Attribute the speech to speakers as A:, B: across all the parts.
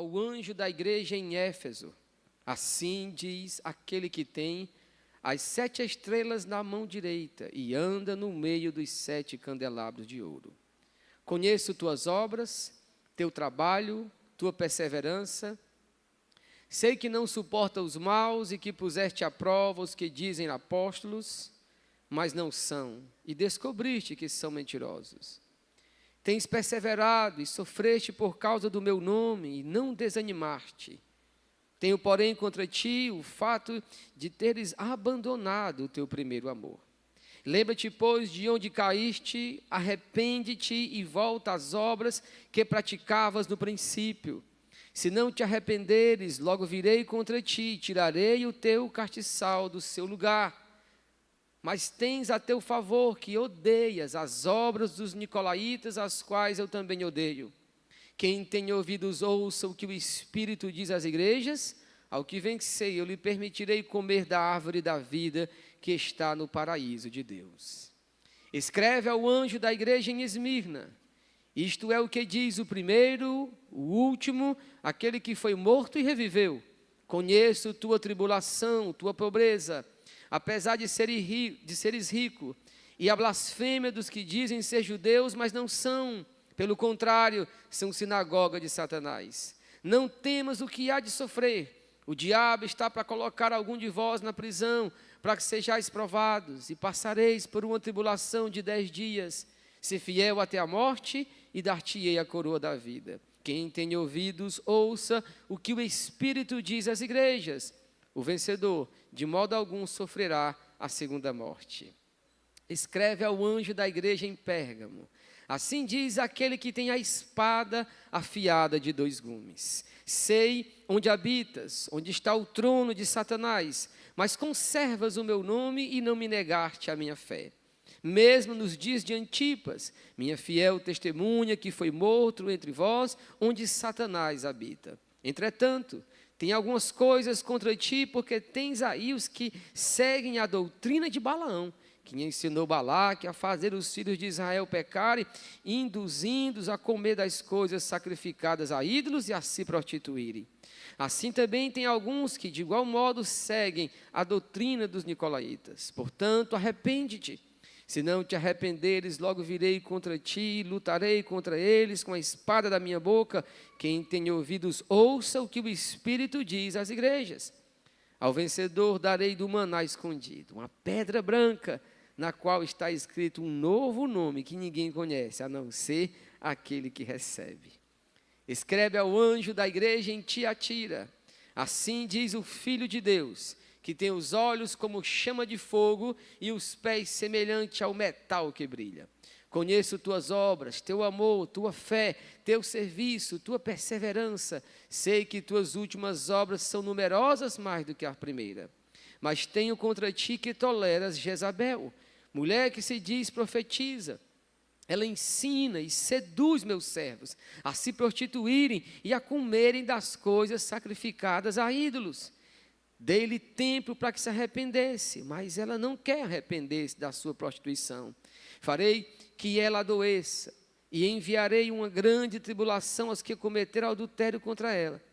A: ao anjo da igreja em Éfeso, assim diz aquele que tem as 7 estrelas na mão direita e anda no meio dos 7 candelabros de ouro. Conheço tuas obras, teu trabalho, tua perseverança. Sei que não suporta os maus e que puseste à prova os que dizem apóstolos, mas não são, e descobriste que são mentirosos. Tens perseverado e sofreste por causa do meu nome e não desanimaste. Tenho, porém, contra ti o fato de teres abandonado o teu primeiro amor. Lembra-te, pois, de onde caíste, arrepende-te e volta às obras que praticavas no princípio. Se não te arrependeres, logo virei contra ti, tirarei o teu castiçal do seu lugar. Mas tens a teu favor que odeias as obras dos nicolaítas, as quais eu também odeio. Quem tem ouvidos ouça o que o Espírito diz às igrejas. Ao que vencer, eu lhe permitirei comer da árvore da vida que está no paraíso de Deus. Escreve ao anjo da igreja em Esmirna. Isto é o que diz o primeiro, o último, aquele que foi morto e reviveu. Conheço tua tribulação, tua pobreza, apesar de seres rico, e a blasfêmia dos que dizem ser judeus, mas não são. Pelo contrário, são sinagoga de Satanás. Não temas o que há de sofrer. O diabo está para colocar algum de vós na prisão, para que sejais provados, e passareis por uma tribulação de 10 dias. Se fiel até a morte, e dar-te-ei a coroa da vida. Quem tem ouvidos, ouça o que o Espírito diz às igrejas. O vencedor, de modo algum, sofrerá a segunda morte. Escreve ao anjo da igreja em Pérgamo. Assim diz aquele que tem a espada afiada de 2 gumes. Sei onde habitas, onde está o trono de Satanás, mas conservas o meu nome e não me negaste a minha fé. Mesmo nos dias de Antipas, minha fiel testemunha, que foi morto entre vós, onde Satanás habita. Entretanto, tem algumas coisas contra ti, porque tens aí os que seguem a doutrina de Balaão, que ensinou Balaque a fazer os filhos de Israel pecarem, induzindo-os a comer das coisas sacrificadas a ídolos e a se prostituírem. Assim também tem alguns que de igual modo seguem a doutrina dos nicolaítas. Portanto, arrepende-te. Se não te arrependeres, logo virei contra ti e lutarei contra eles com a espada da minha boca. Quem tem ouvidos, ouça o que o Espírito diz às igrejas. Ao vencedor darei do maná escondido, uma pedra branca, na qual está escrito um novo nome que ninguém conhece, a não ser aquele que recebe. Escreve ao anjo da igreja em Tiatira. Assim diz o Filho de Deus, que tem os olhos como chama de fogo e os pés semelhante ao metal que brilha. Conheço tuas obras, teu amor, tua fé, teu serviço, tua perseverança. Sei que tuas últimas obras são numerosas mais do que a primeira. Mas tenho contra ti que toleras Jezabel, mulher que se diz profetiza. Ela ensina e seduz meus servos a se prostituírem e a comerem das coisas sacrificadas a ídolos. Dei-lhe tempo para que se arrependesse, mas ela não quer arrepender-se da sua prostituição. Farei que ela adoeça e enviarei uma grande tribulação aos que cometeram adultério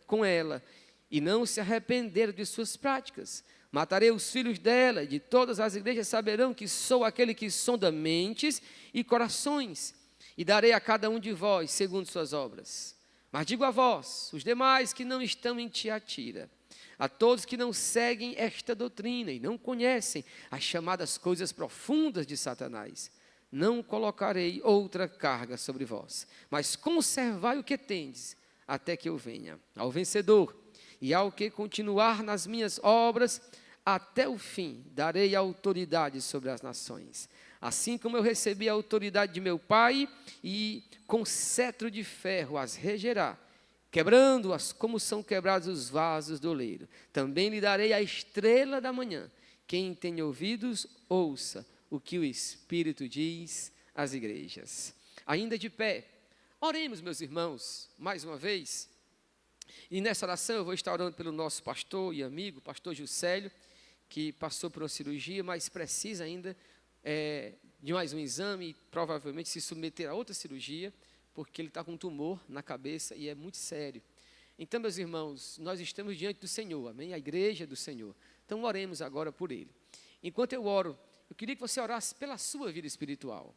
A: com ela, e não se arrependeram de suas práticas. Matarei os filhos dela, e de todas as igrejas saberão que sou aquele que sonda mentes e corações, e darei a cada um de vós segundo suas obras. Mas digo a vós, os demais que não estão em Tiatira, a todos que não seguem esta doutrina e não conhecem as chamadas coisas profundas de Satanás, não colocarei outra carga sobre vós, mas conservai o que tendes, até que eu venha. Ao vencedor e ao que continuar nas minhas obras, até o fim, darei autoridade sobre as nações. Assim como eu recebi a autoridade de meu Pai, e com cetro de ferro as regerá, quebrando-as como são quebrados os vasos do oleiro. Também lhe darei a estrela da manhã. Quem tem ouvidos, ouça o que o Espírito diz às igrejas. Ainda de pé, oremos, meus irmãos, mais uma vez. E nessa oração eu vou estar orando pelo nosso pastor e amigo, pastor Juscelio, que passou por uma cirurgia, mas precisa ainda de mais um exame e provavelmente se submeter a outra cirurgia, porque ele está com um tumor na cabeça e é muito sério. Então, meus irmãos, nós estamos diante do Senhor, amém? A igreja do Senhor. Então, oremos agora por Ele. Enquanto eu oro, eu queria que você orasse pela sua vida espiritual.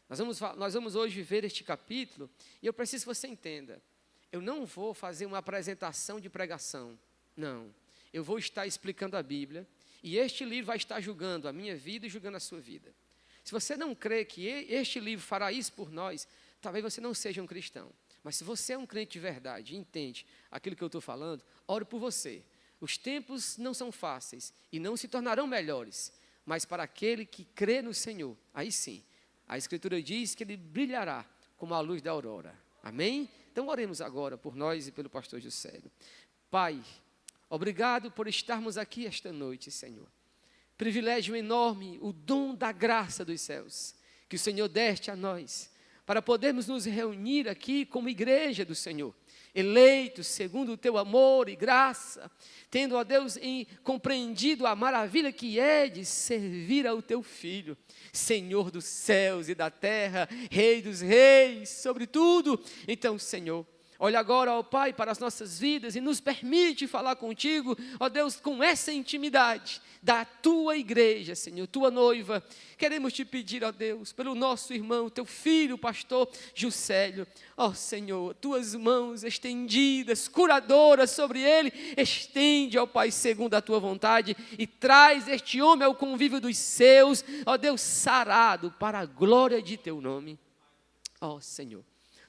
A: Nós vamos hoje ver este capítulo, e eu preciso que você entenda. Eu não vou fazer uma apresentação de pregação, não. Eu vou estar explicando a Bíblia, e este livro vai estar julgando a minha vida e julgando a sua vida. Se você não crê que este livro fará isso por nós, talvez você não seja um cristão. Mas se você é um crente de verdade e entende aquilo que eu estou falando, oro por você. Os tempos não são fáceis e não se tornarão melhores, mas para aquele que crê no Senhor, aí sim, a Escritura diz que ele brilhará como a luz da aurora. Amém? Então oremos agora por nós e pelo pastor Juscelio. Pai, obrigado por estarmos aqui esta noite, Senhor. Privilégio enorme, o dom da graça dos céus, que o Senhor deste a nós, para podermos nos reunir aqui como igreja do Senhor, eleitos segundo o teu amor e graça, tendo, ó Deus, compreendido a maravilha que é de servir ao teu Filho, Senhor dos céus e da terra, Rei dos reis, sobre tudo. Então, Senhor, olha agora, ó Pai, para as nossas vidas e nos permite falar contigo, ó Deus, com essa intimidade da tua igreja, Senhor, tua noiva. Queremos te pedir, ó Deus, pelo nosso irmão, teu filho, pastor Juscelio, ó Senhor, tuas mãos estendidas, curadoras sobre ele, estende, ó Pai, segundo a tua vontade, e traz este homem ao convívio dos seus, ó Deus, sarado, para a glória de teu nome, ó Senhor.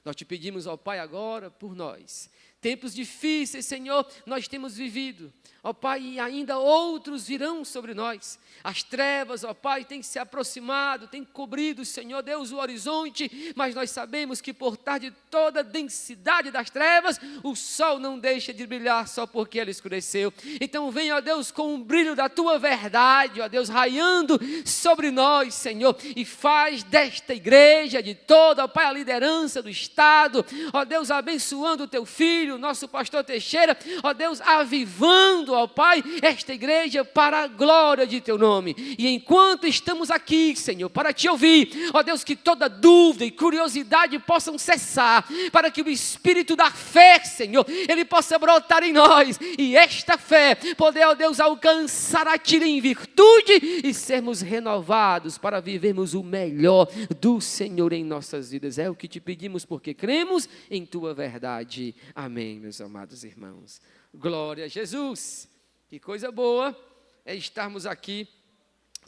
A: Nós te pedimos, ó Pai, agora por nós. Tempos difíceis, Senhor, nós temos vivido. Ó Pai, e ainda outros virão sobre nós. As trevas, ó Pai, têm se aproximado, têm cobrido, Senhor Deus, o horizonte, mas nós sabemos que por trás de toda a densidade das trevas, o sol não deixa de brilhar só porque ele escureceu. Então vem, ó Deus, com o brilho da tua verdade, ó Deus, raiando sobre nós, Senhor, e faz desta igreja, de toda, ó Pai, a liderança do Estado, ó Deus, abençoando o teu filho, nosso pastor Teixeira, ó Deus, avivando, ó Pai, esta igreja para a glória de teu nome. E enquanto estamos aqui, Senhor, para te ouvir, ó Deus, que toda dúvida e curiosidade possam cessar, para que o espírito da fé, Senhor, ele possa brotar em nós, e esta fé poder, ó Deus, alcançar a ti em virtude e sermos renovados para vivermos o melhor do Senhor em nossas vidas. É o que te pedimos, porque cremos em tua verdade. Amém, meus amados irmãos. Glória a Jesus. Que coisa boa é estarmos aqui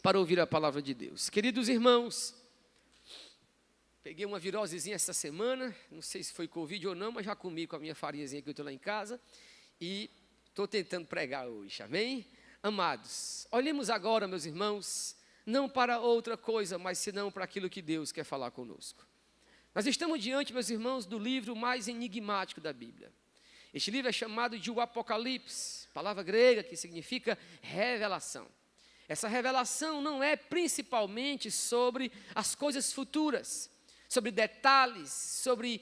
A: para ouvir a palavra de Deus. Queridos irmãos, peguei uma virosezinha essa semana, não sei se foi Covid ou não, mas já comi com a minha farinhazinha que eu estou lá em casa, e estou tentando pregar hoje, amém? Amados, olhemos agora, meus irmãos, não para outra coisa, mas senão para aquilo que Deus quer falar conosco. Nós estamos diante, meus irmãos, do livro mais enigmático da Bíblia. Este livro é chamado de o Apocalipse, palavra grega que significa revelação. Essa revelação não é principalmente sobre as coisas futuras, sobre detalhes, sobre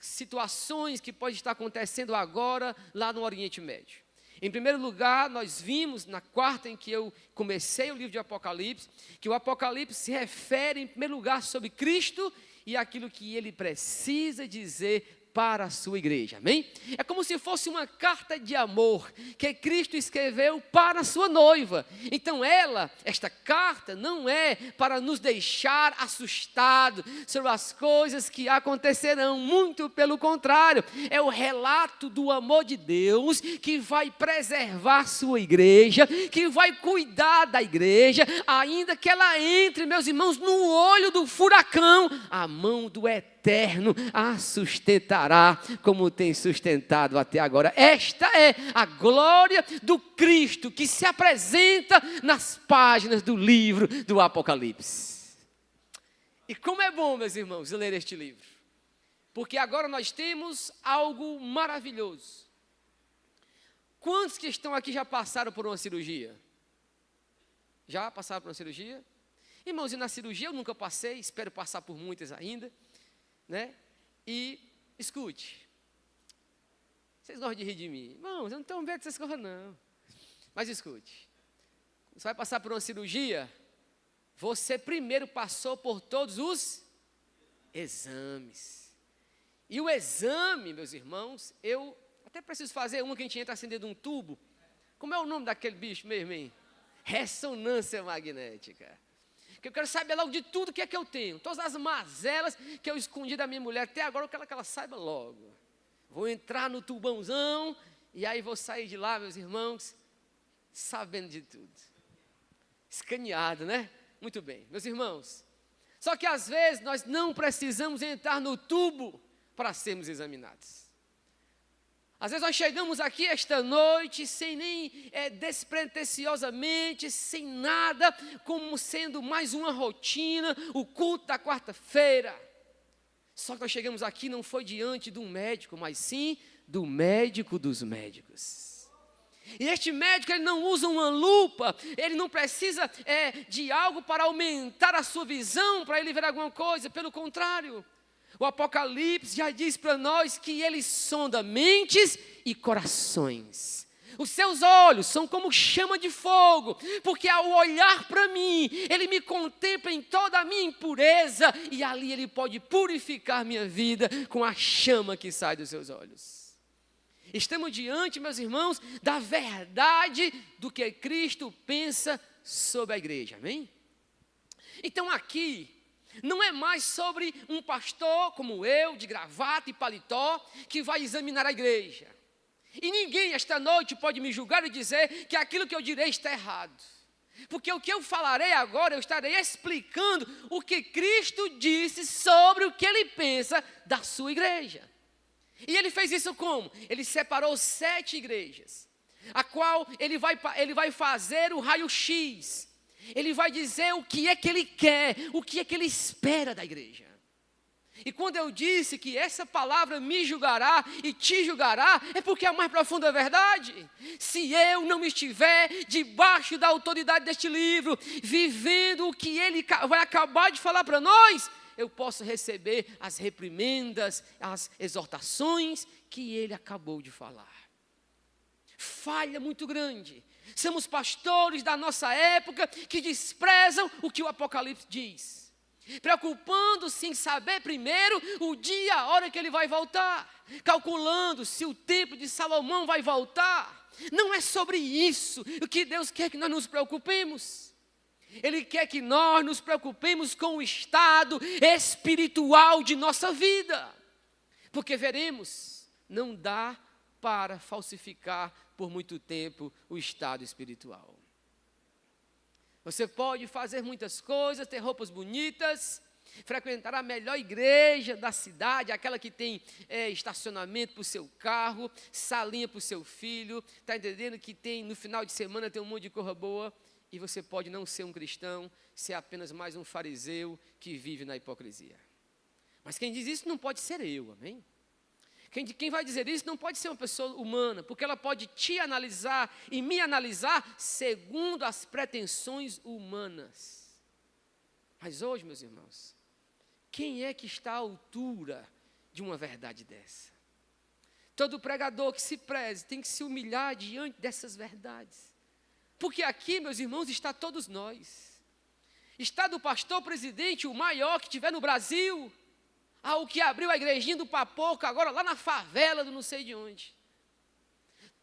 A: situações que podem estar acontecendo agora lá no Oriente Médio. Em primeiro lugar, nós vimos na quarta em que eu comecei o livro de Apocalipse, que o Apocalipse se refere em primeiro lugar sobre Cristo e aquilo que ele precisa dizer para a sua igreja, amém? É como se fosse uma carta de amor que Cristo escreveu para a sua noiva. Então esta carta não é para nos deixar assustados sobre as coisas que acontecerão, muito pelo contrário, é o relato do amor de Deus que vai preservar a sua igreja, que vai cuidar da igreja, ainda que ela entre, meus irmãos, no olho do furacão, a mão do Eterno a sustentará como tem sustentado até agora. Esta é a glória do Cristo que se apresenta nas páginas do livro do Apocalipse. E como é bom, meus irmãos, ler este livro, porque agora nós temos algo maravilhoso. Quantos que estão aqui já passaram por uma cirurgia? Já passaram por uma cirurgia? Irmãos, e na cirurgia eu nunca passei, espero passar por muitas ainda, né? E escute, vocês gostam de rir de mim, irmãos, eu não tenho medo dessas coisas não, mas escute, você vai passar por uma cirurgia, você primeiro passou por todos os exames, E o exame, meus irmãos, eu até preciso fazer uma que a gente entra assim dentro de um tubo. Como é o nome daquele bicho mesmo, hein? Ressonância magnética. Que eu quero saber logo de tudo que é que eu tenho. Todas as mazelas que eu escondi da minha mulher até agora, eu quero que ela saiba logo. Vou entrar no tubãozão e aí vou sair de lá, meus irmãos, sabendo de tudo. Escaneado, né? Muito bem, meus irmãos. Só que às vezes nós não precisamos entrar no tubo para sermos examinados. Às vezes nós chegamos aqui esta noite sem nem despretensiosamente, sem nada, como sendo mais uma rotina, o culto da quarta-feira. Só que nós chegamos aqui não foi diante de um médico, mas sim do médico dos médicos. E este médico, ele não usa uma lupa, ele não precisa de algo para aumentar a sua visão, para ele ver alguma coisa, pelo contrário. O Apocalipse já diz para nós que ele sonda mentes e corações. Os seus olhos são como chama de fogo, porque ao olhar para mim, ele me contempla em toda a minha impureza, e ali ele pode purificar minha vida com a chama que sai dos seus olhos. Estamos diante, meus irmãos, da verdade do que Cristo pensa sobre a igreja, amém? Então aqui, não é mais sobre um pastor como eu, de gravata e paletó, que vai examinar a igreja. E ninguém esta noite pode me julgar e dizer que aquilo que eu direi está errado. Porque o que eu falarei agora, eu estarei explicando o que Cristo disse sobre o que Ele pensa da sua igreja. E Ele fez isso como? Ele separou 7 igrejas, a qual Ele vai fazer o raio-x. Ele vai dizer o que é que Ele quer, o que é que Ele espera da igreja. E quando eu disse que essa palavra me julgará e te julgará, é porque é a mais profunda verdade. Se eu não estiver debaixo da autoridade deste livro, vivendo o que Ele vai acabar de falar para nós, eu posso receber as reprimendas, as exortações que Ele acabou de falar. Falha muito grande. Somos pastores da nossa época que desprezam o que o Apocalipse diz, preocupando-se em saber primeiro o dia, a hora que ele vai voltar, calculando se o templo de Salomão vai voltar. Não é sobre isso o que Deus quer que nós nos preocupemos. Ele quer que nós nos preocupemos com o estado espiritual de nossa vida, porque veremos, não dá para falsificar por muito tempo o estado espiritual. Você pode fazer muitas coisas, ter roupas bonitas, frequentar a melhor igreja da cidade, aquela que tem estacionamento para o seu carro, salinha para o seu filho, está entendendo que tem no final de semana tem um monte de coisa boa, e você pode não ser um cristão, ser apenas mais um fariseu que vive na hipocrisia. Mas quem diz isso não pode ser eu, amém? Quem vai dizer isso não pode ser uma pessoa humana, porque ela pode te analisar e me analisar segundo as pretensões humanas. Mas hoje, meus irmãos, quem é que está à altura de uma verdade dessa? Todo pregador que se preze tem que se humilhar diante dessas verdades. Porque aqui, meus irmãos, está todos nós. Está do pastor presidente, o maior que tiver no Brasil, ao que abriu a igrejinha do Papoco, agora lá na favela do não sei de onde.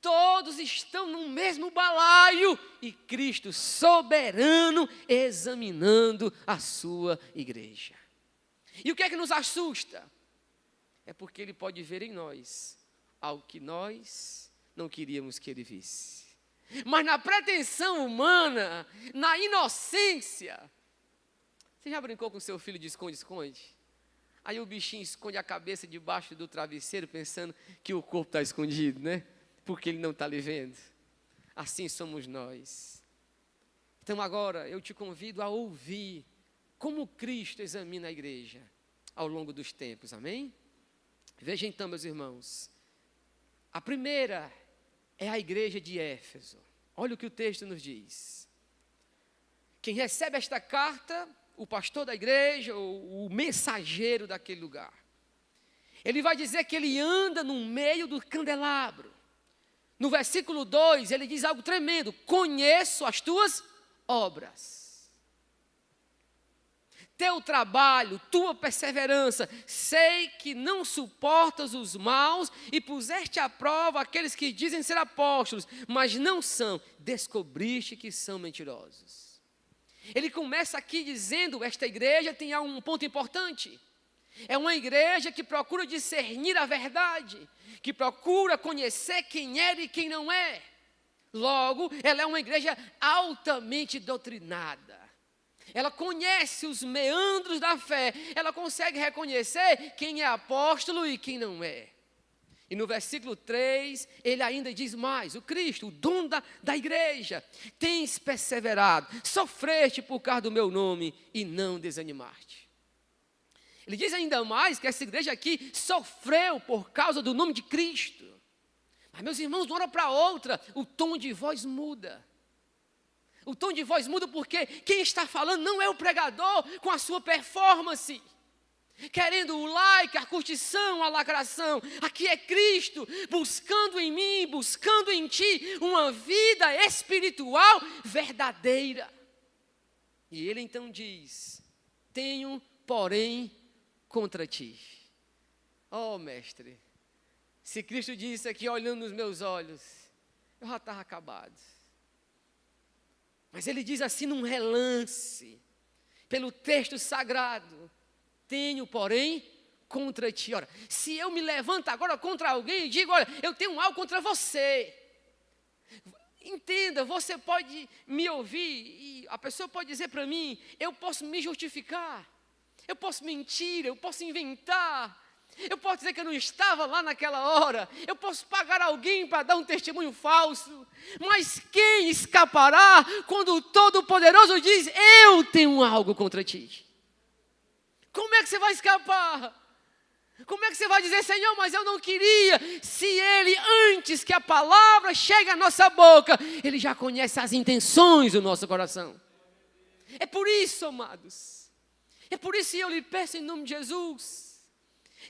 A: Todos estão no mesmo balaio e Cristo soberano examinando a sua igreja. E o que é que nos assusta? É porque Ele pode ver em nós algo que nós não queríamos que Ele visse. Mas na pretensão humana, na inocência, você já brincou com seu filho de esconde-esconde? Aí o bichinho esconde a cabeça debaixo do travesseiro, pensando que o corpo está escondido, né? Porque ele não está lhe vendo. Assim somos nós. Então agora eu te convido a ouvir como Cristo examina a igreja ao longo dos tempos, amém? Veja então, meus irmãos, a primeira é a igreja de Éfeso. Olha o que o texto nos diz. Quem recebe esta carta, o pastor da igreja, ou o mensageiro daquele lugar, ele vai dizer que ele anda no meio do candelabro. No versículo 2, ele diz algo tremendo: conheço as tuas obras. teu trabalho, tua perseverança, sei que não suportas os maus e puseste à prova aqueles que dizem ser apóstolos, mas não são, descobriste que são mentirosos. Ele começa aqui dizendo, esta igreja tem um ponto importante, é uma igreja que procura discernir a verdade, que procura conhecer quem é e quem não é. Logo, ela é uma igreja altamente doutrinada. Ela conhece os meandros da fé, ela consegue reconhecer quem é apóstolo e quem não é. E no versículo 3, ele ainda diz mais, o Cristo, o dono da igreja, tens perseverado, sofreste por causa do meu nome e não desanimaste. Ele diz ainda mais que essa igreja aqui sofreu por causa do nome de Cristo. Mas meus irmãos, de uma hora para outra, o tom de voz muda. O tom de voz muda porque quem está falando não é o pregador com a sua performance, querendo o like, a curtição, a lacração. Aqui é Cristo buscando em mim, buscando em ti uma vida espiritual verdadeira. E ele então diz, tenho, porém, contra ti. Oh, mestre, se Cristo disse aqui olhando nos meus olhos, eu já estava acabado. Mas ele diz assim num relance, pelo texto sagrado, tenho, porém, contra ti. Ora, se eu me levanto agora contra alguém e digo, olha, eu tenho algo contra você. Entenda, você pode me ouvir e a pessoa pode dizer para mim, eu posso me justificar, eu posso mentir, eu posso inventar. Eu posso dizer que eu não estava lá naquela hora. Eu posso pagar alguém para dar um testemunho falso. Mas quem escapará quando o Todo-Poderoso diz, eu tenho algo contra ti? Como é que você vai escapar? Como é que você vai dizer, Senhor, mas eu não queria? Se Ele, antes que a palavra chegue à nossa boca, Ele já conhece as intenções do nosso coração. É por isso, amados. É por isso que eu lhe peço em nome de Jesus,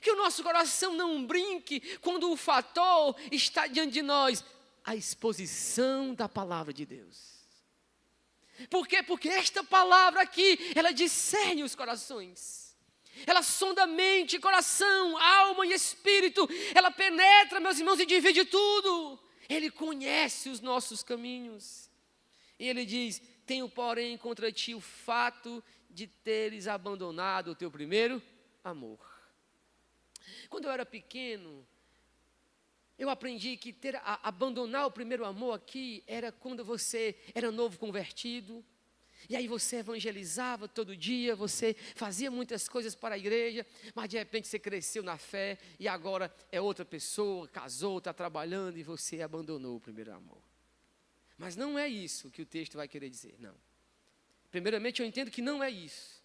A: que o nosso coração não brinque quando o fator está diante de nós, a exposição da palavra de Deus. Por quê? Porque esta palavra aqui, ela discerne os corações. Ela sonda a mente, coração, alma e espírito. Ela penetra, meus irmãos, e divide tudo. Ele conhece os nossos caminhos. E ele diz, tenho, porém, contra ti o fato de teres abandonado o teu primeiro amor. Quando eu era pequeno, eu aprendi que abandonar o primeiro amor aqui era quando você era novo convertido, e aí você evangelizava todo dia, você fazia muitas coisas para a igreja, mas de repente você cresceu na fé, e agora é outra pessoa, casou, está trabalhando, e você abandonou o primeiro amor. Mas não é isso que o texto vai querer dizer, não. Primeiramente eu entendo que não é isso.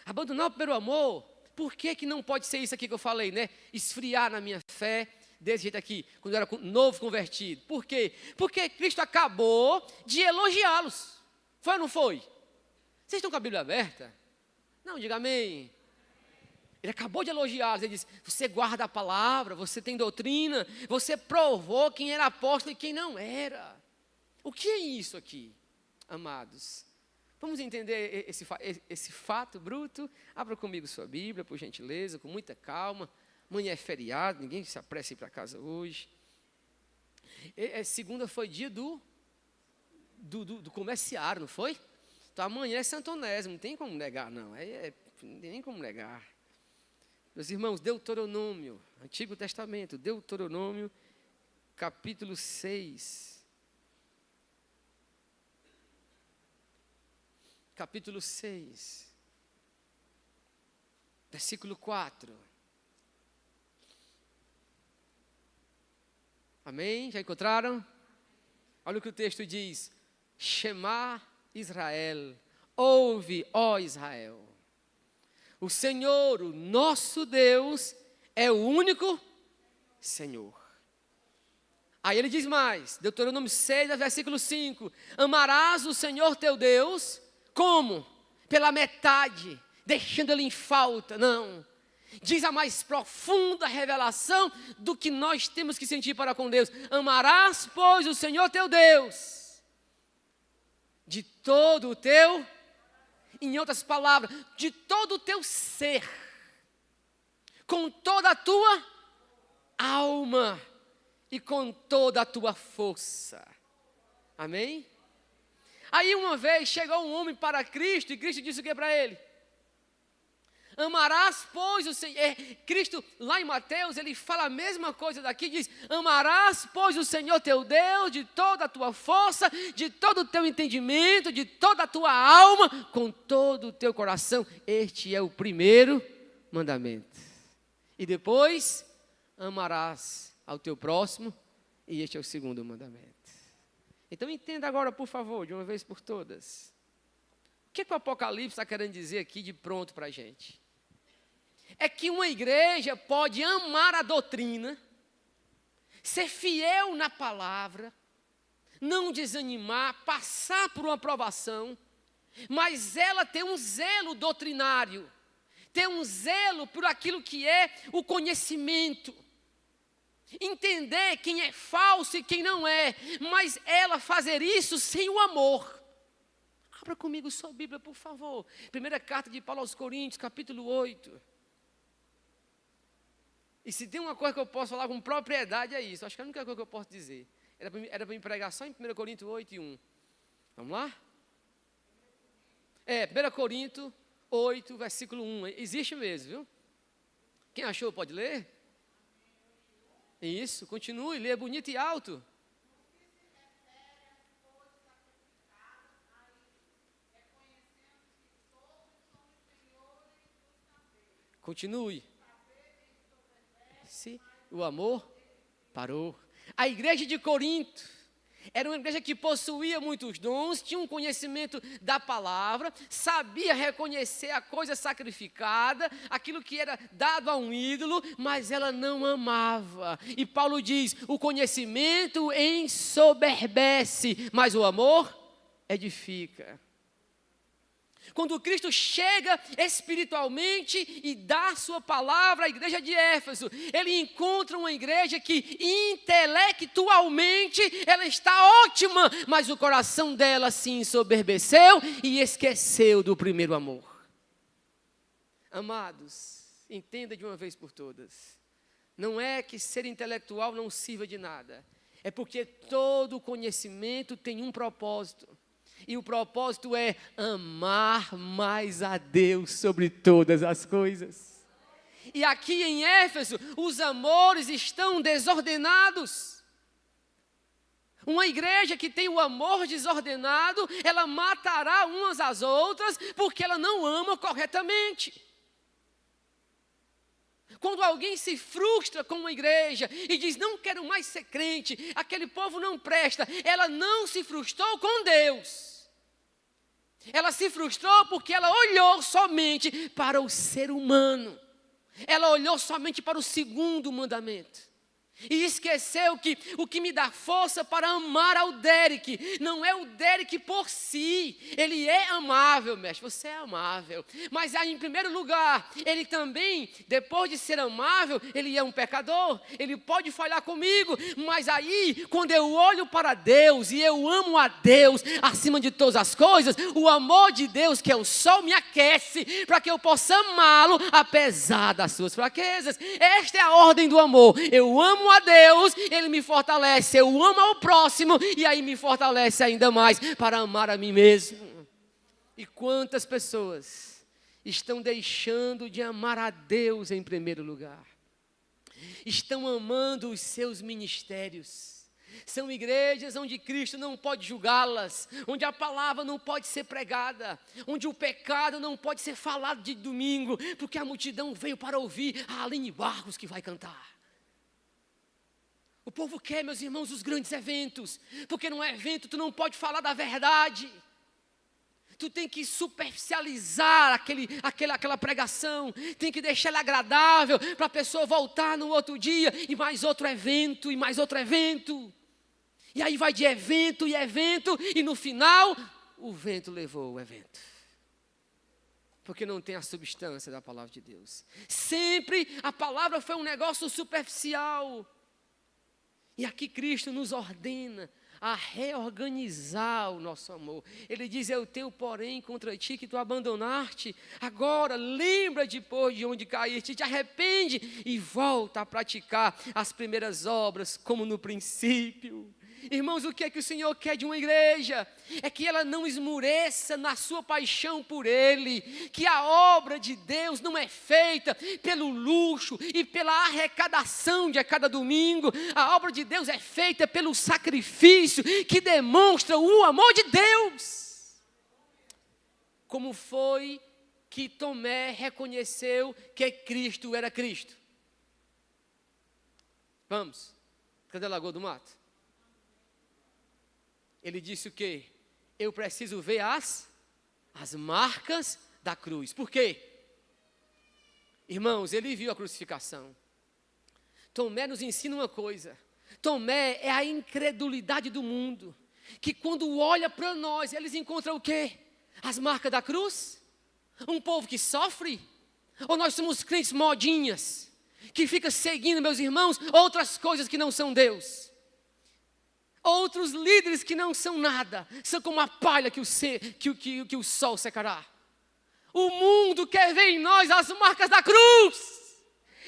A: Abandonar o primeiro amor, por que não pode ser isso aqui que eu falei, né? Esfriar na minha fé, desse jeito aqui, quando eu era novo convertido. Por quê? Porque Cristo acabou de elogiá-los. Foi ou não foi? Vocês estão com a Bíblia aberta? Não, diga amém. Ele acabou de elogiá-los, ele disse, você guarda a palavra, você tem doutrina, você provou quem era apóstolo e quem não era. O que é isso aqui, amados? Vamos entender esse fato bruto? Abra comigo sua Bíblia, por gentileza, com muita calma. Amanhã é feriado, ninguém se apressa a ir para casa hoje. Segunda foi dia do comerciário, não foi? Então amanhã é Santo Onésimo, não tem como negar, não. Não tem nem como negar. Meus irmãos, Deuteronômio, Antigo Testamento, Deuteronômio, capítulo 6. Capítulo 6, versículo 4. Amém? Já encontraram? Olha o que o texto diz. Shema Israel, ouve, ó Israel. O Senhor, o nosso Deus, é o único Senhor. Aí ele diz mais, Deuteronômio 6, versículo 5. Amarás o Senhor teu Deus. Como? Pela metade, deixando ele em falta. Não. Diz a mais profunda revelação do que nós temos que sentir para com Deus. Amarás, pois, o Senhor teu Deus de todo o teu. Em outras palavras, de todo o teu ser, com toda a tua alma e com toda a tua força. Amém? Aí uma vez chegou um homem para Cristo e Cristo disse o que para ele? Amarás, pois, o Senhor. Cristo, lá em Mateus, ele fala a mesma coisa daqui, diz: amarás, pois, o Senhor teu Deus de toda a tua força, de todo o teu entendimento, de toda a tua alma, com todo o teu coração. Este é o primeiro mandamento. E depois, amarás ao teu próximo, e este é o segundo mandamento. Então entenda agora, por favor, de uma vez por todas. O que o Apocalipse está querendo dizer aqui de pronto para a gente? É que uma igreja pode amar a doutrina, ser fiel na palavra, não desanimar, passar por uma provação, mas ela tem um zelo doutrinário, tem um zelo por aquilo que é o conhecimento, entender quem é falso e quem não é, mas ela fazer isso sem o amor. Abra comigo sua Bíblia, por favor. Primeira carta de Paulo aos Coríntios, capítulo 8. E se tem uma coisa que eu posso falar com propriedade é isso. Acho que é a única coisa que eu posso dizer. Era para me pregar só em 1 Coríntios 8 e 1. Vamos lá? 1 Coríntios 8, versículo 1. Existe mesmo, viu? Quem achou pode ler? Isso, continue, lê bonito e alto. Continue. Se o amor parou. A igreja de Corinto era uma igreja que possuía muitos dons, tinha um conhecimento da palavra, sabia reconhecer a coisa sacrificada, aquilo que era dado a um ídolo, mas ela não amava. E Paulo diz: o conhecimento ensoberbece, mas o amor edifica. Quando Cristo chega espiritualmente e dá a sua palavra à igreja de Éfeso, ele encontra uma igreja que intelectualmente ela está ótima, mas o coração dela se ensoberbeceu e esqueceu do primeiro amor. Amados, entenda de uma vez por todas, não é que ser intelectual não sirva de nada, é porque todo conhecimento tem um propósito. E o propósito é amar mais a Deus sobre todas as coisas. E aqui em Éfeso, os amores estão desordenados. Uma igreja que tem o amor desordenado, ela matará umas às outras, porque ela não ama corretamente. Quando alguém se frustra com uma igreja e diz: não quero mais ser crente, aquele povo não presta, ela não se frustrou com Deus. Ela se frustrou porque ela olhou somente para o ser humano. Ela olhou somente para o segundo mandamento. E esqueceu que o que me dá força para amar ao Derek não é o Derek por si. Ele é amável, mestre, você é amável. Mas aí, em primeiro lugar, ele também, depois de ser amável, ele é um pecador. Ele pode falhar comigo, mas aí, quando eu olho para Deus e eu amo a Deus acima de todas as coisas, o amor de Deus, que é o sol, me aquece para que eu possa amá-lo apesar das suas fraquezas. Esta é a ordem do amor. Eu amo a Deus, Ele me fortalece, eu amo ao próximo, e aí me fortalece ainda mais para amar a mim mesmo. E quantas pessoas estão deixando de amar a Deus em primeiro lugar? Estão amando os seus ministérios. São igrejas onde Cristo não pode julgá-las, onde a palavra não pode ser pregada, onde o pecado não pode ser falado de domingo, porque a multidão veio para ouvir a Aline Barros que vai cantar. O povo quer, meus irmãos, os grandes eventos, porque num evento tu não pode falar da verdade. Tu tem que superficializar aquela pregação, tem que deixar ela agradável para a pessoa voltar no outro dia e mais outro evento, e mais outro evento. E aí vai de evento e no final o vento levou o evento. Porque não tem a substância da palavra de Deus. Sempre a palavra foi um negócio superficial. E aqui Cristo nos ordena a reorganizar o nosso amor. Ele diz: eu tenho, porém, contra ti que tu abandonaste. Agora, lembra depois de onde caíste, te arrepende e volta a praticar as primeiras obras, como no princípio. Irmãos, o que é que o Senhor quer de uma igreja? É que ela não esmureça na sua paixão por Ele, que a obra de Deus não é feita pelo luxo e pela arrecadação de cada domingo. A obra de Deus é feita pelo sacrifício que demonstra o amor de Deus. Como foi que Tomé reconheceu que Cristo era Cristo? Vamos, cadê a Lagoa do Mato? Ele disse o quê? Eu preciso ver as marcas da cruz. Por quê? Irmãos, ele viu a crucificação. Tomé nos ensina uma coisa. Tomé é a incredulidade do mundo. Que quando olha para nós, eles encontram o quê? As marcas da cruz? Um povo que sofre? Ou nós somos crentes modinhas? Que fica seguindo, meus irmãos, outras coisas que não são Deus? Outros líderes que não são nada, são como a palha que o sol secará. O mundo quer ver em nós as marcas da cruz.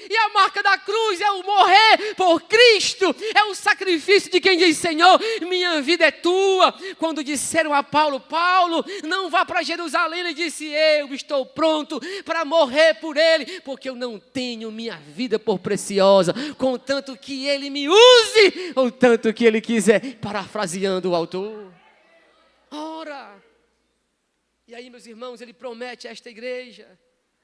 A: E a marca da cruz é o morrer por Cristo, é o sacrifício de quem diz: Senhor, minha vida é tua. Quando disseram a Paulo: Paulo, não vá para Jerusalém, ele disse: eu estou pronto para morrer por ele, porque eu não tenho minha vida por preciosa, contanto que ele me use, ou tanto que ele quiser, parafraseando o autor. Ora, e aí, meus irmãos, ele promete a esta igreja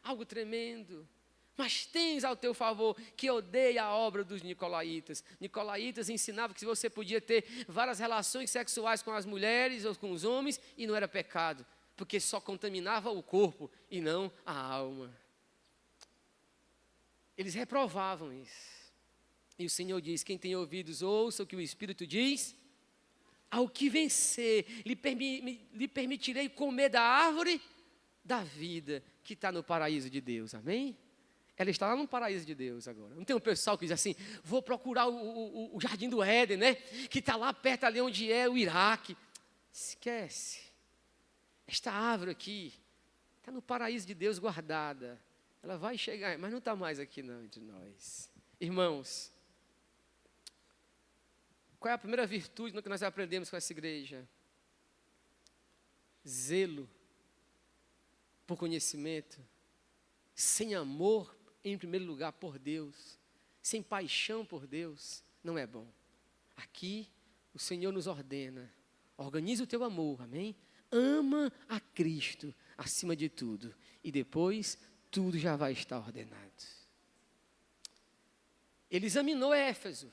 A: algo tremendo. Mas tens ao teu favor que odeia a obra dos nicolaítas. Nicolaítas ensinavam que você podia ter várias relações sexuais com as mulheres ou com os homens e não era pecado, porque só contaminava o corpo e não a alma. Eles reprovavam isso. E o Senhor diz: quem tem ouvidos, ouça o que o Espírito diz. Ao que vencer, lhe permitirei comer da árvore da vida que está no paraíso de Deus. Amém? Ela está lá no paraíso de Deus agora. Não tem um pessoal que diz assim: vou procurar o jardim do Éden, né? Que está lá perto ali onde é o Iraque. Esquece. Esta árvore aqui está no paraíso de Deus guardada. Ela vai chegar, mas não está mais aqui não, entre nós. Irmãos, qual é a primeira virtude que nós aprendemos com essa igreja? Zelo por conhecimento. Sem amor, em primeiro lugar, por Deus, sem paixão por Deus, não é bom. Aqui, o Senhor nos ordena: organiza o teu amor, amém? Ama a Cristo acima de tudo, e depois tudo já vai estar ordenado. Ele examinou Éfeso,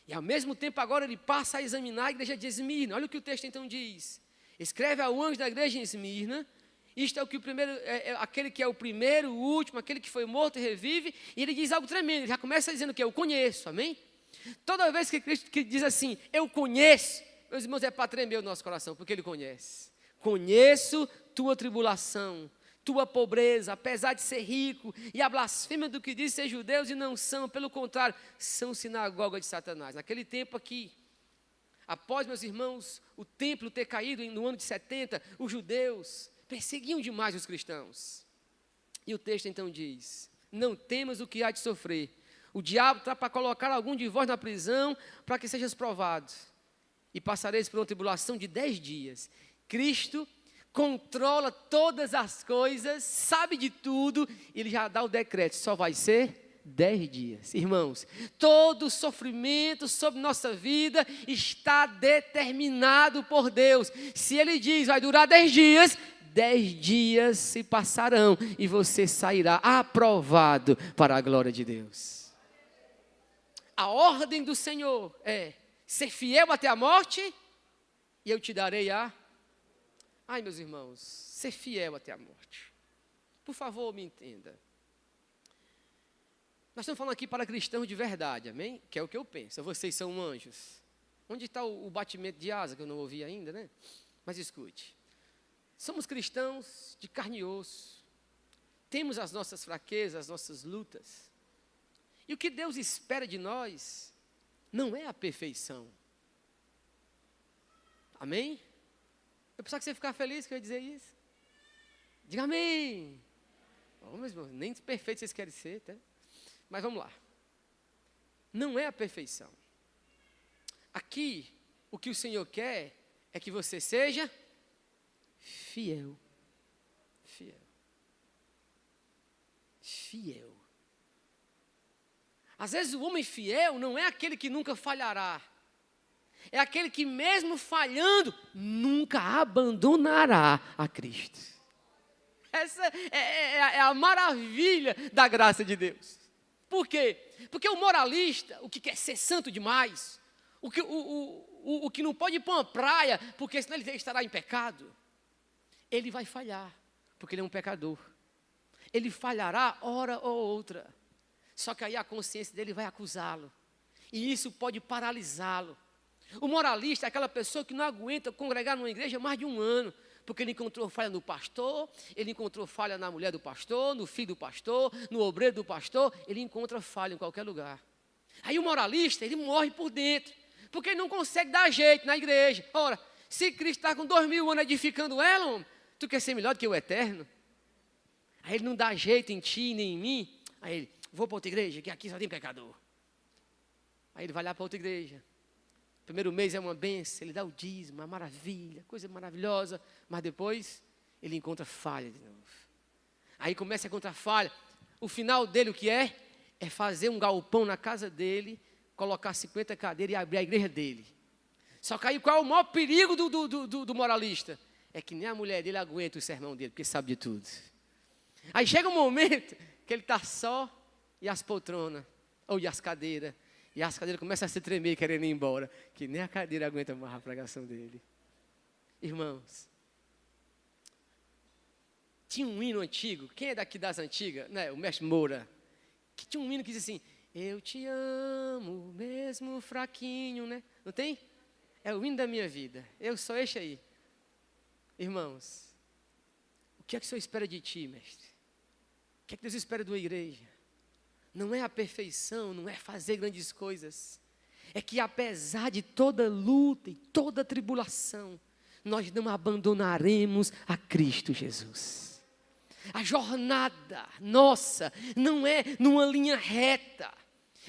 A: e ao mesmo tempo agora ele passa a examinar a igreja de Esmirna. Olha o que o texto então diz: escreve ao anjo da igreja em Esmirna. Isto é o que aquele que é o primeiro, o último, aquele que foi morto e revive. E ele diz algo tremendo. Ele já começa dizendo que eu conheço, amém? Toda vez que Cristo diz assim, eu conheço, meus irmãos, é para tremer o nosso coração, porque Ele conhece. Conheço tua tribulação, tua pobreza, apesar de ser rico, e a blasfêmia do que diz ser judeus e não são, pelo contrário, são sinagoga de Satanás. Naquele tempo aqui, após, meus irmãos, o templo ter caído no ano de 70, os judeus perseguiam demais os cristãos. E o texto então diz: não temas o que há de sofrer. O diabo está para colocar algum de vós na prisão, para que sejais provados. E passareis por uma tribulação de 10 dias. Cristo controla todas as coisas, sabe de tudo, e Ele já dá o decreto: só vai ser 10 dias. Irmãos, todo sofrimento sobre nossa vida está determinado por Deus. Se Ele diz, vai durar 10 dias, 10 dias se passarão e você sairá aprovado para a glória de Deus. A ordem do Senhor é ser fiel até a morte e eu te darei Ai, meus irmãos, ser fiel até a morte. Por favor, me entenda. Nós estamos falando aqui para cristãos de verdade, amém? Que é o que eu penso. Vocês são anjos. Onde está o batimento de asa que eu não ouvi ainda, né? Mas escute. Somos cristãos de carne e osso. Temos as nossas fraquezas, as nossas lutas. E o que Deus espera de nós não é a perfeição. Amém? Eu pensava que você ia ficar feliz que eu ia dizer isso. Diga amém. Oh, meus irmãos, nem perfeitos vocês querem ser, tá? Mas vamos lá. Não é a perfeição. Aqui, o que o Senhor quer é que você seja fiel. Fiel. Fiel. Às vezes o homem fiel não é aquele que nunca falhará. É aquele que mesmo falhando, nunca abandonará a Cristo. Essa é a maravilha da graça de Deus. Por quê? Porque o moralista, o que quer ser santo demais, o que não pode ir para uma praia, porque senão ele estará em pecado, ele vai falhar, porque ele é um pecador. Ele falhará hora ou outra. Só que aí a consciência dele vai acusá-lo. E isso pode paralisá-lo. O moralista é aquela pessoa que não aguenta congregar numa igreja mais de um ano, porque ele encontrou falha no pastor, ele encontrou falha na mulher do pastor, no filho do pastor, no obreiro do pastor, ele encontra falha em qualquer lugar. Aí o moralista, ele morre por dentro, porque ele não consegue dar jeito na igreja. Ora, se Cristo está com 2000 anos edificando ela, homem, tu quer ser melhor do que o eterno? Aí ele não dá jeito em ti nem em mim. Aí ele, vou para outra igreja, que aqui só tem pecador. Aí ele vai lá para outra igreja. Primeiro mês é uma bênção, ele dá o dízimo, uma maravilha, coisa maravilhosa. Mas depois, ele encontra falha de novo. Aí começa a encontrar falha. O final dele, o que é? É fazer um galpão na casa dele, colocar 50 cadeiras e abrir a igreja dele. Só que aí qual é o maior perigo do moralista? É que nem a mulher dele aguenta o sermão dele, porque sabe de tudo. Aí chega um momento que ele está só e as poltronas, ou e as cadeiras. E as cadeiras começam a se tremer, querendo ir embora. Que nem a cadeira aguenta mais a pregação dele. Irmãos, tinha um hino antigo. Quem é daqui das antigas? Né? O mestre Moura. Que tinha um hino que diz assim, eu te amo, mesmo fraquinho, né? Não tem? É o hino da minha vida. Eu sou este aí. Irmãos, o que é que o Senhor espera de ti, mestre? O que é que Deus espera da igreja? Não é a perfeição, não é fazer grandes coisas. É que apesar de toda luta e toda tribulação, nós não abandonaremos a Cristo Jesus. A jornada nossa não é numa linha reta.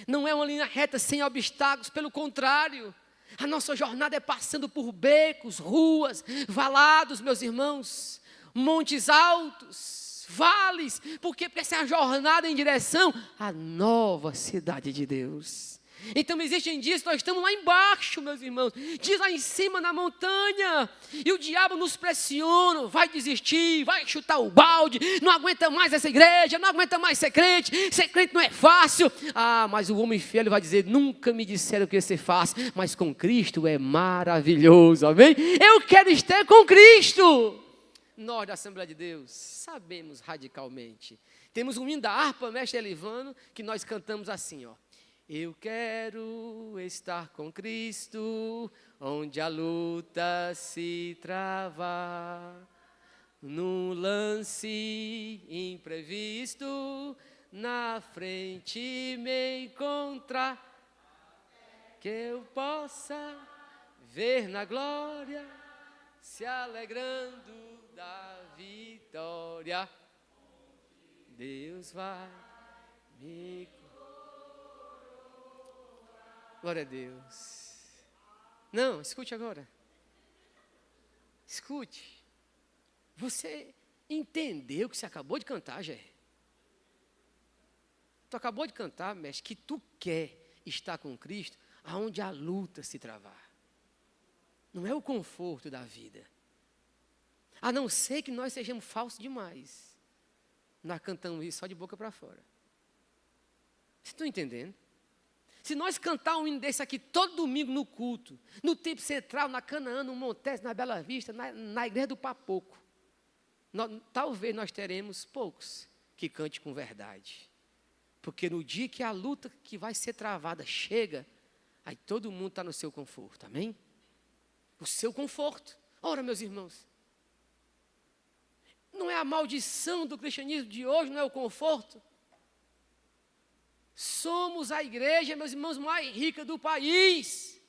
A: Não é uma linha reta sem obstáculos, pelo contrário. A nossa jornada é passando por becos, ruas, valados, meus irmãos, montes altos, vales, porque essa é a jornada em direção à nova cidade de Deus. Então existem dias que nós estamos lá embaixo, meus irmãos, dias lá em cima na montanha, e o diabo nos pressiona, vai desistir, vai chutar o balde, não aguenta mais essa igreja, não aguenta mais ser crente não é fácil. Ah, mas o homem fiel vai dizer, nunca me disseram que ia ser fácil, mas com Cristo é maravilhoso, amém? Eu quero estar com Cristo. Nós da Assembleia de Deus sabemos radicalmente. Temos um hino da harpa, mestre Elivano, que nós cantamos assim, ó. Eu quero estar com Cristo, onde a luta se travar. Num lance imprevisto, na frente me encontrar. Que eu possa ver na glória, se alegrando da vitória, Deus vai me coroar. Glória a Deus. Não, escute agora. Escute. Você entendeu o que você acabou de cantar, Gé? Tu acabou de cantar, mestre, que tu quer estar com Cristo aonde a luta se travar. Não é o conforto da vida. A não ser que nós sejamos falsos demais. Nós cantamos isso só de boca para fora. Vocês estão entendendo? Se nós cantar um hino desse aqui todo domingo no culto, no Templo Central, na Canaã, no Montes, na Bela Vista, na Igreja do Papoco, talvez nós teremos poucos que cante com verdade. Porque no dia que a luta que vai ser travada chega, aí todo mundo está no seu conforto, amém? O seu conforto. Ora, meus irmãos, não é a maldição do cristianismo de hoje, não é o conforto? Somos a igreja, meus irmãos, mais rica do país.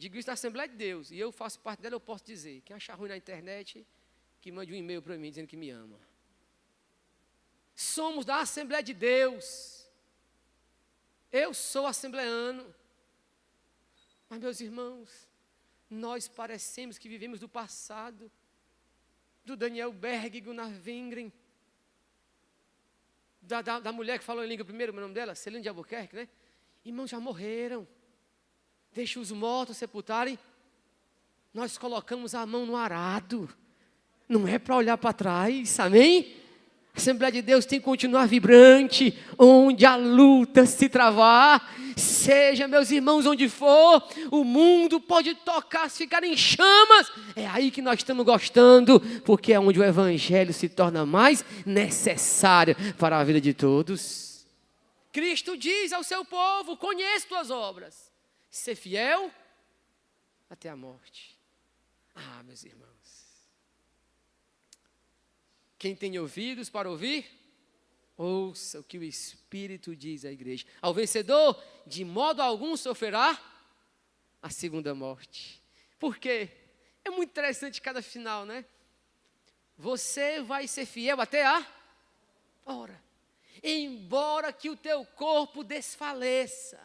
A: Digo isso na Assembleia de Deus, e eu faço parte dela, eu posso dizer. Quem achar ruim na internet, que mande um e-mail para mim dizendo que me ama. Somos da Assembleia de Deus. Eu sou assembleano. Mas, meus irmãos, nós parecemos que vivemos do passado. Do Daniel Berg, Gunnar Wingren. Da mulher que falou em língua primeiro, o nome dela, Celina de Albuquerque, né? Irmãos, já morreram. Deixa os mortos sepultarem. Nós colocamos a mão no arado. Não é para olhar para trás, amém? A Assembleia de Deus tem que continuar vibrante, onde a luta se travar, seja, meus irmãos, onde for, o mundo pode tocar, se ficar em chamas, é aí que nós estamos gostando, porque é onde o Evangelho se torna mais necessário para a vida de todos. Cristo diz ao seu povo, conheço tuas obras, ser fiel até a morte. Ah, meus irmãos. Quem tem ouvidos para ouvir, ouça o que o Espírito diz à igreja. Ao vencedor, de modo algum sofrerá a segunda morte. Por quê? É muito interessante cada final, né? Você vai ser fiel até a hora. Embora que o teu corpo desfaleça,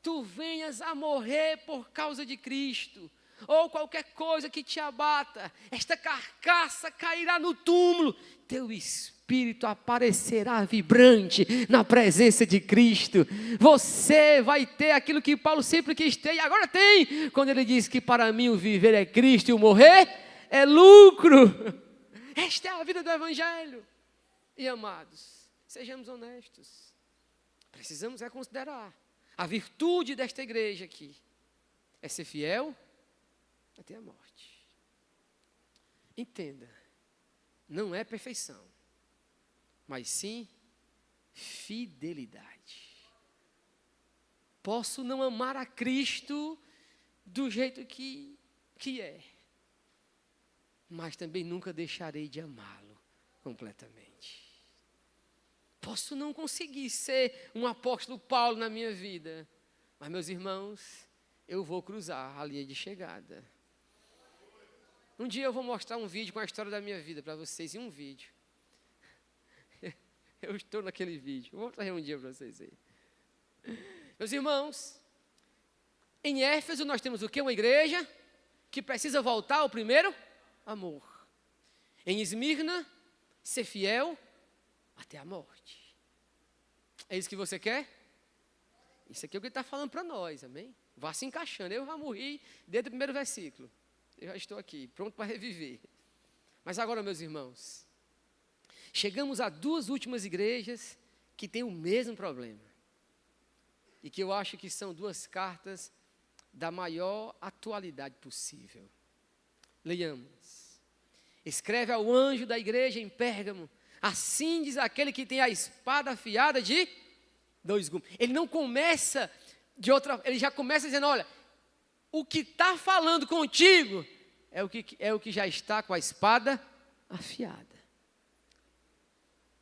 A: tu venhas a morrer por causa de Cristo, ou qualquer coisa que te abata, esta carcaça cairá no túmulo, teu espírito aparecerá vibrante na presença de Cristo. Você vai ter aquilo que Paulo sempre quis ter e agora tem, quando ele diz que para mim o viver é Cristo e o morrer é lucro. Esta é a vida do Evangelho. E amados, sejamos honestos, precisamos considerar a virtude desta igreja aqui é ser fiel até a morte. Entenda, não é perfeição, mas sim fidelidade. Posso não amar a Cristo do jeito que é, mas também nunca deixarei de amá-lo completamente. Posso não conseguir ser um apóstolo Paulo na minha vida, mas, meus irmãos, eu vou cruzar a linha de chegada. Um dia eu vou mostrar um vídeo com a história da minha vida para vocês, em um vídeo. Eu estou naquele vídeo, vou trazer um dia para vocês aí. Meus irmãos, em Éfeso nós temos o quê? Uma igreja que precisa voltar ao primeiro amor. Em Esmirna, ser fiel até a morte. É isso que você quer? Isso aqui é o que ele está falando para nós, amém? Vá se encaixando, eu já morri desde o primeiro versículo. Eu já estou aqui, pronto para reviver. Mas agora, meus irmãos, chegamos a duas últimas igrejas que têm o mesmo problema. E que eu acho que são duas cartas da maior atualidade possível. Leiamos. Escreve ao anjo da igreja em Pérgamo, assim diz aquele que tem a espada afiada de dois gumes. Ele não começa de outra, ele já começa dizendo, olha, o que está falando contigo é o que já está com a espada afiada.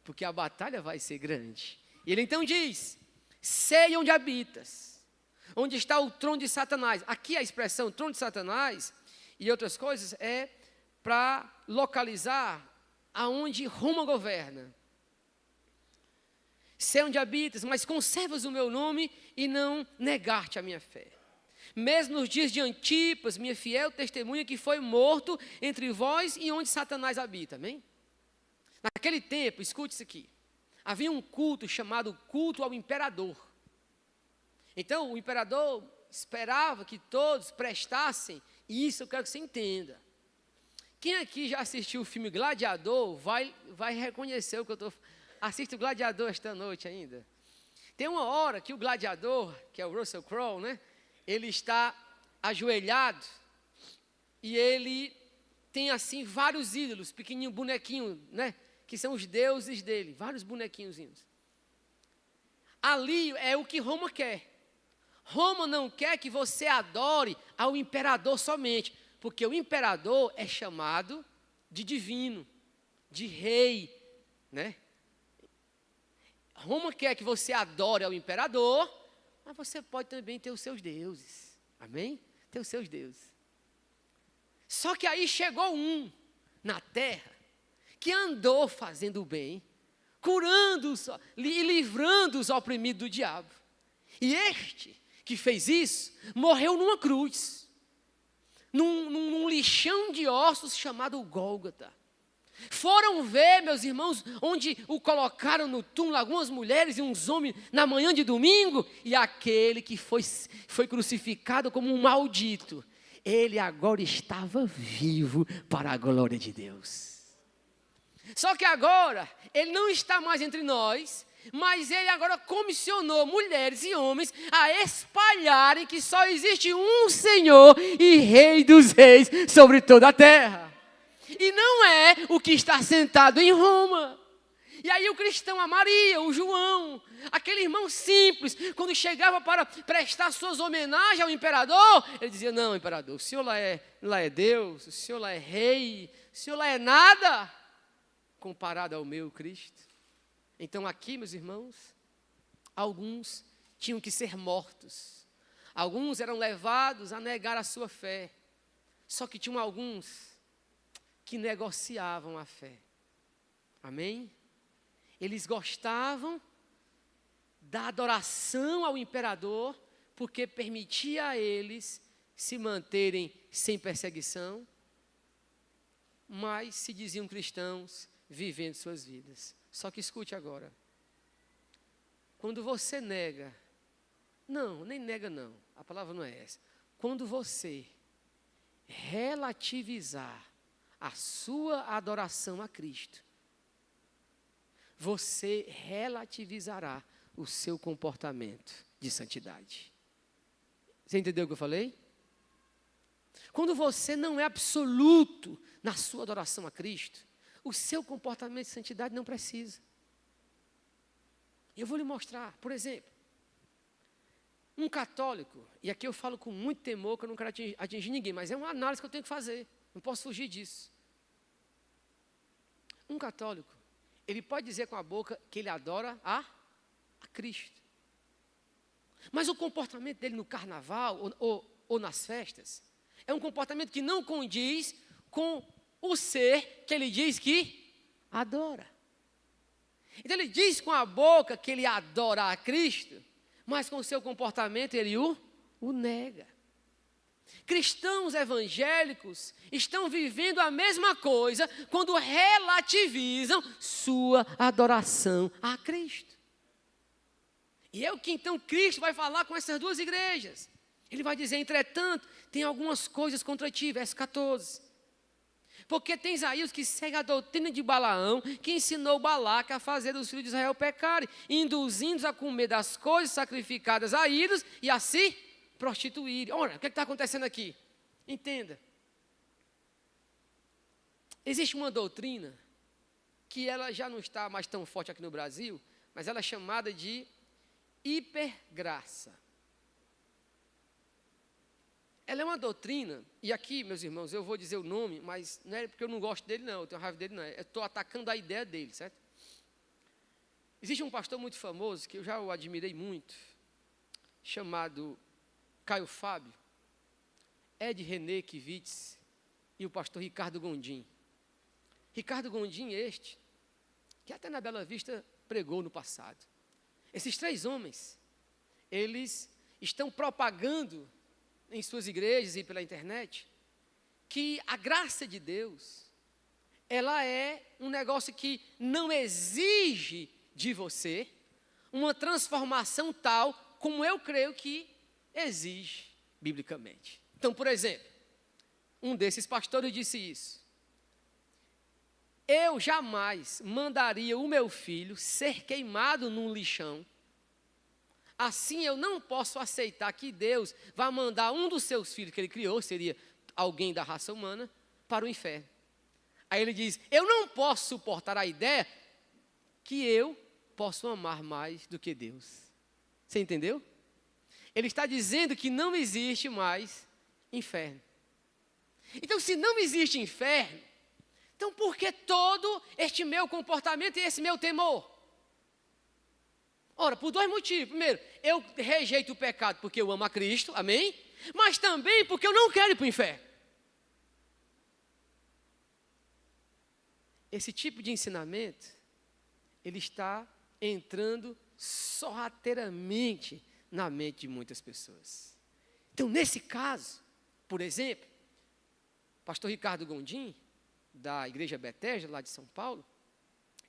A: Porque a batalha vai ser grande. E ele então diz, sei onde habitas, onde está o trono de Satanás. Aqui a expressão trono de Satanás e outras coisas é para localizar aonde Roma governa. Sei onde habitas, mas conservas o meu nome e não negar-te a minha fé. Mesmo nos dias de Antipas, minha fiel testemunha, que foi morto entre vós e onde Satanás habita, amém? Naquele tempo, escute isso aqui, havia um culto chamado culto ao imperador. Então, o imperador esperava que todos prestassem, e isso eu quero que você entenda. Quem aqui já assistiu o filme Gladiador, vai reconhecer o que eu estou falando. Assiste o Gladiador esta noite ainda. Tem uma hora que o gladiador, que é o Russell Crowe, né? Ele está ajoelhado e ele tem assim vários ídolos, pequenininho bonequinho, né? Que são os deuses dele, vários bonequinhos. Ali é o que Roma quer. Roma não quer que você adore ao imperador somente, porque o imperador é chamado de divino, de rei, né? Roma quer que você adore ao imperador, mas você pode também ter os seus deuses, amém? tem os seus deuses. Só que aí chegou um na terra que andou fazendo o bem, curando e livrando os oprimidos do diabo. E este que fez isso, morreu numa cruz, num lixão de ossos chamado Gólgota. Foram ver, meus irmãos, onde o colocaram no túmulo algumas mulheres e uns homens na manhã de domingo, e aquele que foi crucificado como um maldito, ele agora estava vivo para a glória de Deus. Só que agora, ele não está mais entre nós, mas ele agora comissionou mulheres e homens a espalharem que só existe um Senhor e Rei dos Reis sobre toda a terra. E não é o que está sentado em Roma. E aí o cristão, a Maria, o João, aquele irmão simples, quando chegava para prestar suas homenagens ao imperador, ele dizia, não, imperador, o senhor lá é Deus, o senhor lá é rei, o senhor lá é nada, comparado ao meu Cristo. Então aqui, meus irmãos, alguns tinham que ser mortos, alguns eram levados a negar a sua fé, só que tinham alguns que negociavam a fé. Amém? Eles gostavam da adoração ao imperador, porque permitia a eles se manterem sem perseguição, mas se diziam cristãos, vivendo suas vidas. Só que escute agora, quando você nega, nem nega não, a palavra não é essa, quando você relativizar a sua adoração a Cristo, você relativizará o seu comportamento de santidade. Você entendeu o que eu falei? Quando você não é absoluto na sua adoração a Cristo, o seu comportamento de santidade não precisa. Eu vou lhe mostrar, por exemplo, um católico, e aqui eu falo com muito temor, que eu não quero atingir ninguém, mas é uma análise que eu tenho que fazer, não posso fugir disso. Um católico, ele pode dizer com a boca que ele adora a Cristo. Mas o comportamento dele no carnaval ou nas festas é um comportamento que não condiz com o ser que ele diz que adora. Então ele diz com a boca que ele adora a Cristo, mas com o seu comportamento ele o nega. Cristãos evangélicos estão vivendo a mesma coisa quando relativizam sua adoração a Cristo. E é o que então Cristo vai falar com essas duas igrejas. Ele vai dizer, entretanto, tem algumas coisas contra ti, verso 14. Porque tens aí os que seguem a doutrina de Balaão, que ensinou Balaque a fazer dos filhos de Israel pecarem, induzindo-os a comer das coisas sacrificadas a ídolos e a se prostituírem. Ora, o que está acontecendo aqui? Entenda. Existe uma doutrina que ela já não está mais tão forte aqui no Brasil, mas ela é chamada de hipergraça. Ela é uma doutrina, e aqui, meus irmãos, eu vou dizer o nome, mas não é porque eu não gosto dele, não, eu tenho raiva dele, não. Eu estou atacando a ideia dele, certo? Existe um pastor muito famoso, que eu já o admirei muito, chamado Caio Fábio, Ed René Kivitz e o pastor Ricardo Gondim. Ricardo Gondim que até na Bela Vista pregou no passado. Esses três homens, eles estão propagando em suas igrejas e pela internet, que a graça de Deus, ela é um negócio que não exige de você uma transformação tal como eu creio que exige biblicamente. Então, por exemplo, um desses pastores disse isso. Eu jamais mandaria o meu filho ser queimado num lixão. Assim eu não posso aceitar que Deus vá mandar um dos seus filhos que ele criou, seria alguém da raça humana, para o inferno. Aí ele diz, eu não posso suportar a ideia que eu posso amar mais do que Deus. Você entendeu? Ele está dizendo que não existe mais inferno. Então, se não existe inferno, então por que todo este meu comportamento e esse meu temor? Ora, por dois motivos. Primeiro, eu rejeito o pecado porque eu amo a Cristo, amém? mas também porque eu não quero ir para o inferno. Esse tipo de ensinamento, ele está entrando sorrateiramente na mente de muitas pessoas. Então, nesse caso, por exemplo, pastor Ricardo Gondim, da Igreja Betesda, lá de São Paulo,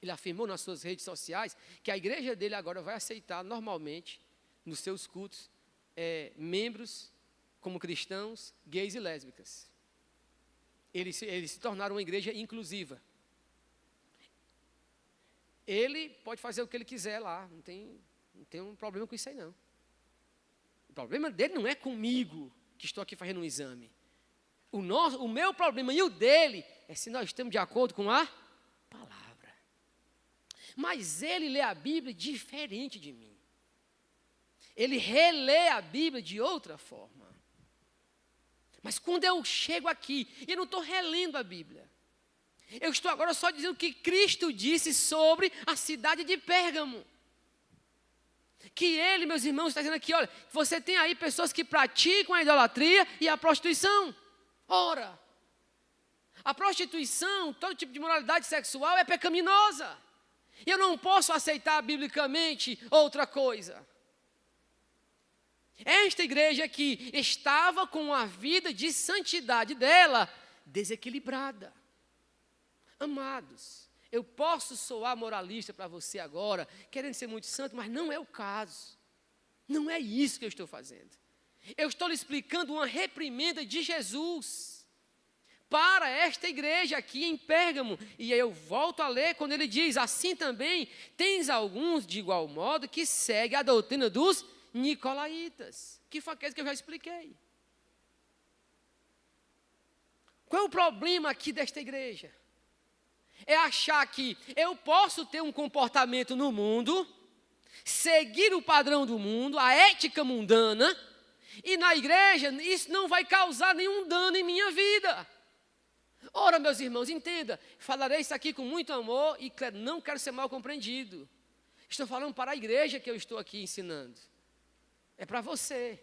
A: ele afirmou nas suas redes sociais que a igreja dele agora vai aceitar normalmente, nos seus cultos, membros como cristãos, gays e lésbicas. Eles se tornaram uma igreja inclusiva. Ele pode fazer o que ele quiser lá, não tem um problema com isso aí não. O problema dele não é comigo, que estou aqui fazendo um exame. O meu problema e o dele é se nós estamos de acordo com a palavra. Mas ele lê a Bíblia diferente de mim. Ele relê a Bíblia de outra forma. Mas quando eu chego aqui, eu não estou relendo a Bíblia. Eu estou agora só dizendo o que Cristo disse sobre a cidade de Pérgamo. Que ele, meus irmãos, está dizendo aqui, olha, você tem aí pessoas que praticam a idolatria e a prostituição. Ora, a prostituição, todo tipo de moralidade sexual é pecaminosa. Eu não posso aceitar biblicamente outra coisa. Esta igreja aqui estava com a vida de santidade dela desequilibrada. Amados, eu posso soar moralista para você agora, querendo ser muito santo, mas não é o caso. Não é isso que eu estou fazendo. Eu estou lhe explicando uma reprimenda de Jesus para esta igreja aqui em Pérgamo. E aí eu volto a ler quando ele diz, assim também tens alguns de igual modo que seguem a doutrina dos nicolaítas. Que foi aquilo que eu já expliquei. Qual é o problema aqui desta igreja? É achar que eu posso ter um comportamento no mundo, seguir o padrão do mundo, a ética mundana, e na igreja isso não vai causar nenhum dano em minha vida. Ora, meus irmãos, entenda, falarei isso aqui com muito amor e não quero ser mal compreendido. Estou falando para a igreja que eu estou aqui ensinando. É para você,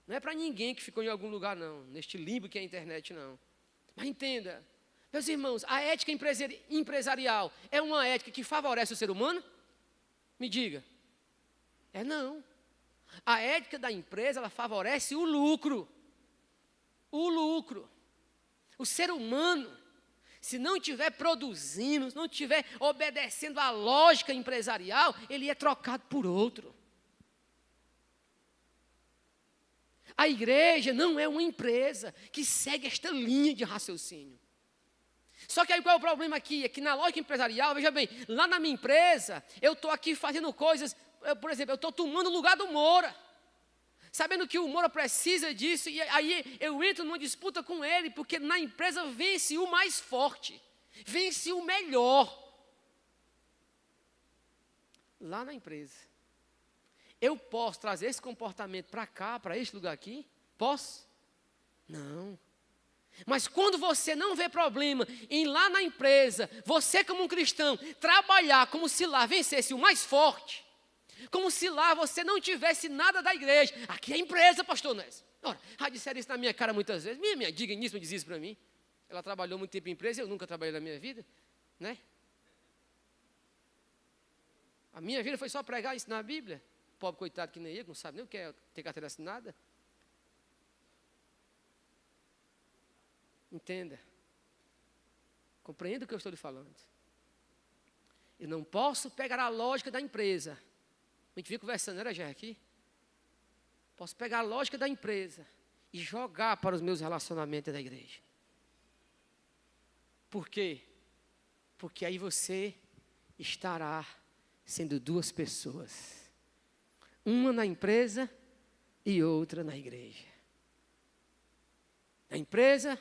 A: não é para ninguém que ficou em algum lugar não, neste limbo que é a internet não. Mas entenda, meus irmãos, a ética empresarial é uma ética que favorece o ser humano? Me diga. Não. A ética da empresa, ela favorece o lucro. O lucro. O ser humano, se não estiver produzindo, se não estiver obedecendo à lógica empresarial, ele é trocado por outro. A igreja não é uma empresa que segue esta linha de raciocínio. Só que aí qual é o problema aqui? É que na lógica empresarial, veja bem, lá na minha empresa, eu estou aqui fazendo coisas, por exemplo, eu estou tomando o lugar do Moura, sabendo que o Moura precisa disso, e aí eu entro numa disputa com ele, porque na empresa vence o mais forte, vence o melhor. Lá na empresa, eu posso trazer esse comportamento para cá, para este lugar aqui? Posso? Não. Mas quando você não vê problema em lá na empresa, você como um cristão, trabalhar como se lá vencesse o mais forte, como se lá você não tivesse nada da igreja. Aqui é a empresa, pastor Nésio. Ora, já disseram isso na minha cara muitas vezes. Minha digníssima diz isso para mim. Ela trabalhou muito tempo em empresa, eu nunca trabalhei na minha vida, né? A minha vida foi só pregar e ensinar a Bíblia. Pobre coitado que nem eu, que não sabe nem o que é ter carteira assinada. Entenda. Compreenda o que eu estou lhe falando. Eu não posso pegar a lógica da empresa. A gente vinha conversando, era já aqui? Posso pegar a lógica da empresa e jogar para os meus relacionamentos da igreja. Por quê? Porque aí você estará sendo duas pessoas. Uma na empresa e outra na igreja. Na empresa,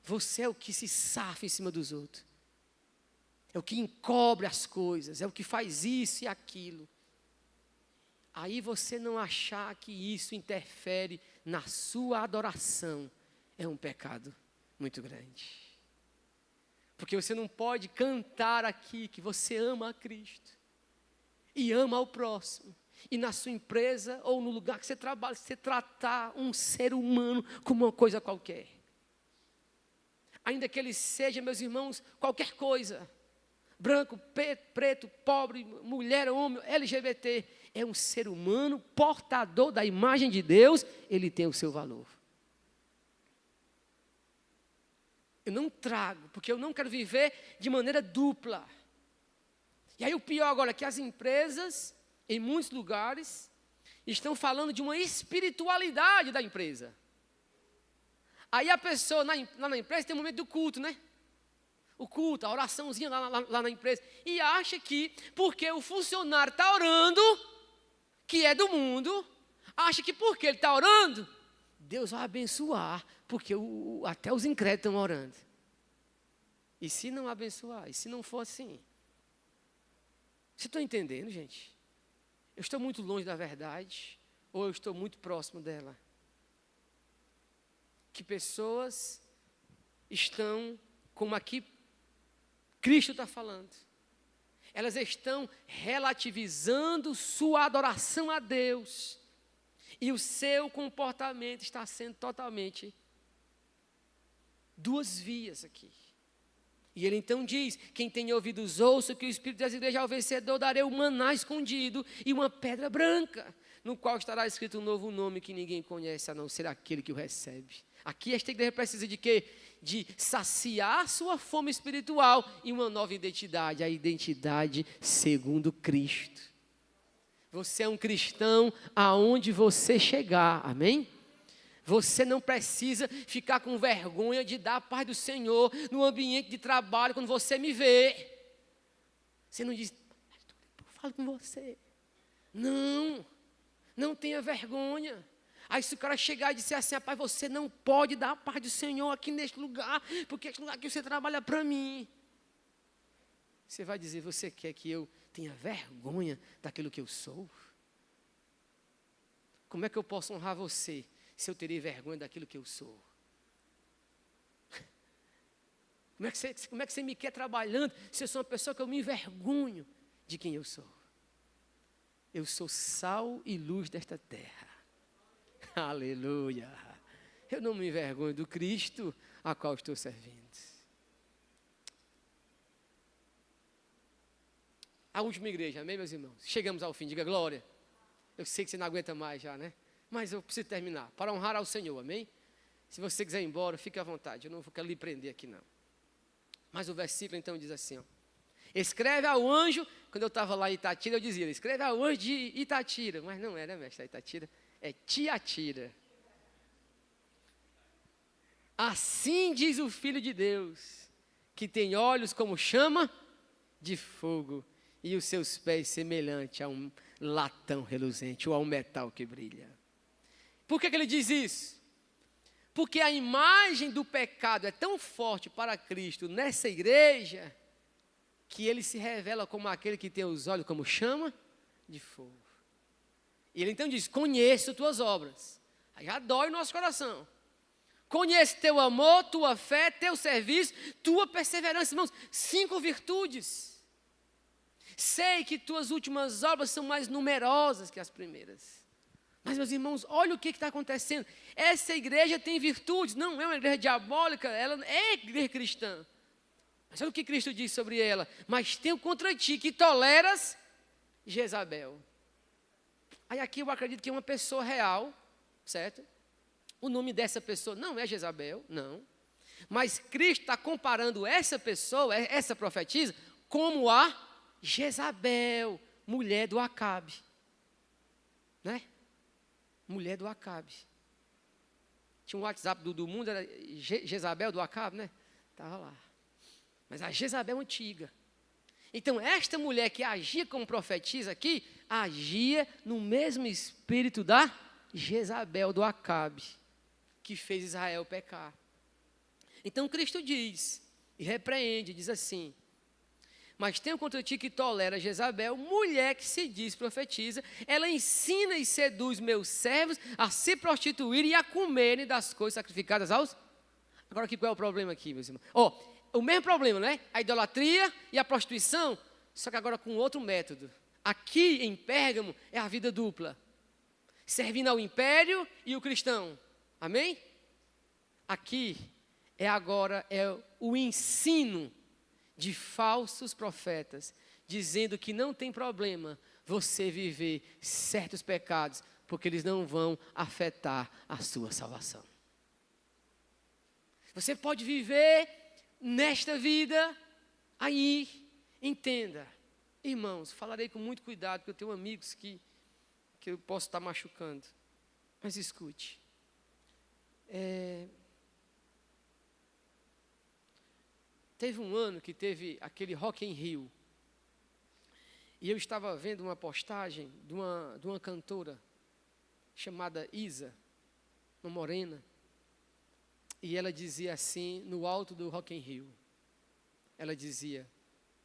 A: você é o que se safa em cima dos outros. É o que encobre as coisas, é o que faz isso e aquilo. Aí você não achar que isso interfere na sua adoração, é um pecado muito grande. Porque você não pode cantar aqui que você ama a Cristo e ama ao próximo, E na sua empresa ou no lugar que você trabalha, você tratar um ser humano como uma coisa qualquer. Ainda que ele seja, meus irmãos, qualquer coisa. Branco, preto, pobre, mulher, homem, LGBT. É um ser humano portador da imagem de Deus, ele tem o seu valor. Eu não trago, porque eu não quero viver de maneira dupla. E aí o pior agora é que as empresas, em muitos lugares, estão falando de uma espiritualidade da empresa. Aí a pessoa lá na empresa tem um momento do culto, né? O culto, a oraçãozinha lá na empresa. E acha que, porque o funcionário está orando, que é do mundo, acha que porque ele está orando, Deus vai abençoar, porque até os incrédulos estão orando. E se não abençoar? E se não for assim? Vocês estão entendendo, gente? Eu estou muito longe da verdade, ou eu estou muito próximo dela? Que pessoas estão, como aqui Cristo está falando, elas estão relativizando sua adoração a Deus, e o seu comportamento está sendo totalmente duas vias aqui. E ele então diz: quem tem ouvidos ouça que o Espírito das igrejas ao vencedor darei um maná escondido e uma pedra branca, no qual estará escrito um novo nome que ninguém conhece, a não ser aquele que o recebe. Aqui esta igreja precisa de quê? De saciar sua fome espiritual e uma nova identidade, a identidade segundo Cristo. Você é um cristão aonde você chegar, amém? Você não precisa ficar com vergonha de dar a paz do Senhor no ambiente de trabalho quando você me vê. Você não diz, eu falo com você. Não tenha vergonha. Aí se o cara chegar e disser assim, rapaz, você não pode dar a paz do Senhor aqui neste lugar, porque este lugar aqui você trabalha para mim. Você vai dizer, você quer que eu tenha vergonha daquilo que eu sou? Como é que eu posso honrar você se eu terei vergonha daquilo que eu sou? Como é que você me quer trabalhando se eu sou uma pessoa que eu me envergonho de quem eu sou? Eu sou sal e luz desta terra. Aleluia. Eu não me envergonho do Cristo a qual estou servindo. A última igreja, amém, meus irmãos? Chegamos ao fim, diga glória. Eu sei que você não aguenta mais já, né? Mas eu preciso terminar, para honrar ao Senhor, amém? Se você quiser ir embora, fique à vontade, eu não quero lhe prender aqui não. Mas o versículo então diz assim, ó. Escreve ao anjo, quando eu estava lá em Itatira, eu dizia, escreve ao anjo de Itatira, mas não é, né, mestre, Itatira, é Tiatira. Assim diz o Filho de Deus, que tem olhos como chama de fogo, e os seus pés semelhante a um latão reluzente, ou a um metal que brilha. Por que ele diz isso? Porque a imagem do pecado é tão forte para Cristo nessa igreja, que ele se revela como aquele que tem os olhos como chama de fogo. E ele então diz, conheço tuas obras. Aí já dói o nosso coração. Conheço teu amor, tua fé, teu serviço, tua perseverança. Irmãos, 5 virtudes. Sei que tuas últimas obras são mais numerosas que as primeiras. Mas, meus irmãos, olha o que está acontecendo. Essa igreja tem virtudes, não é uma igreja diabólica, ela é igreja cristã. Mas olha o que Cristo diz sobre ela. Mas tenho contra ti que toleras Jezabel. Aí aqui eu acredito que é uma pessoa real, certo? O nome dessa pessoa não é Jezabel, não. Mas Cristo está comparando essa pessoa, essa profetisa, como a Jezabel, mulher do Acabe. Né? Mulher do Acabe. Tinha um WhatsApp do mundo, era Jezabel do Acabe, né? Estava lá. Mas a Jezabel antiga. Então, esta mulher que agia como profetisa aqui, agia no mesmo espírito da Jezabel do Acabe, que fez Israel pecar. Então, Cristo diz, e repreende, diz assim, mas tenho contra ti que tolera Jezabel, mulher que se diz profetiza, ela ensina e seduz meus servos a se prostituírem e a comerem das coisas sacrificadas aos... Agora, aqui, qual é o problema aqui, meus irmãos? O mesmo problema, né? A idolatria e a prostituição, só que agora com outro método. Aqui em Pérgamo é a vida dupla, servindo ao império e o cristão. Amém? Aqui agora o ensino de falsos profetas, dizendo que não tem problema você viver certos pecados, porque eles não vão afetar a sua salvação. Você pode viver nesta vida aí, entenda. Irmãos, falarei com muito cuidado, porque eu tenho amigos que eu posso estar machucando. Mas escute. Teve um ano que teve aquele Rock in Rio. E eu estava vendo uma postagem de uma cantora chamada Isa, uma morena. E ela dizia assim, no alto do Rock in Rio. Ela dizia,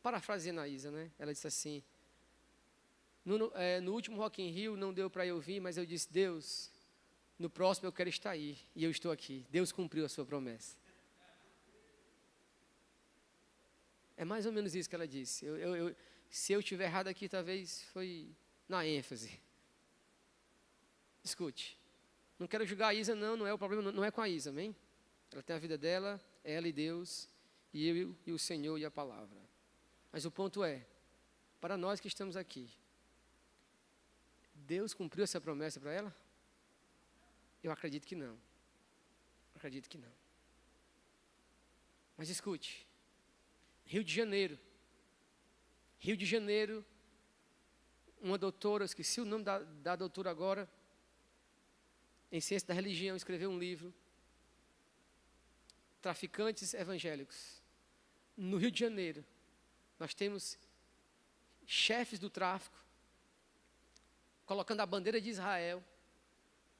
A: parafraseando a Isa, né? Ela disse assim, no último Rock in Rio não deu para eu vir, mas eu disse, Deus, no próximo eu quero estar aí. E eu estou aqui. Deus cumpriu a sua promessa. É mais ou menos isso que ela disse. Se eu estiver errado aqui, talvez foi na ênfase. Escute. Não quero julgar a Isa, não é o problema, não é com a Isa, amém? Ela tem a vida dela, ela e Deus, e eu e o Senhor e a palavra. Mas o ponto é, para nós que estamos aqui, Deus cumpriu essa promessa para ela? Eu acredito que não. Acredito que não. Mas escute. Rio de Janeiro, uma doutora, esqueci o nome da doutora agora, em ciência da religião, escreveu um livro, Traficantes Evangélicos. No Rio de Janeiro, nós temos chefes do tráfico, colocando a bandeira de Israel,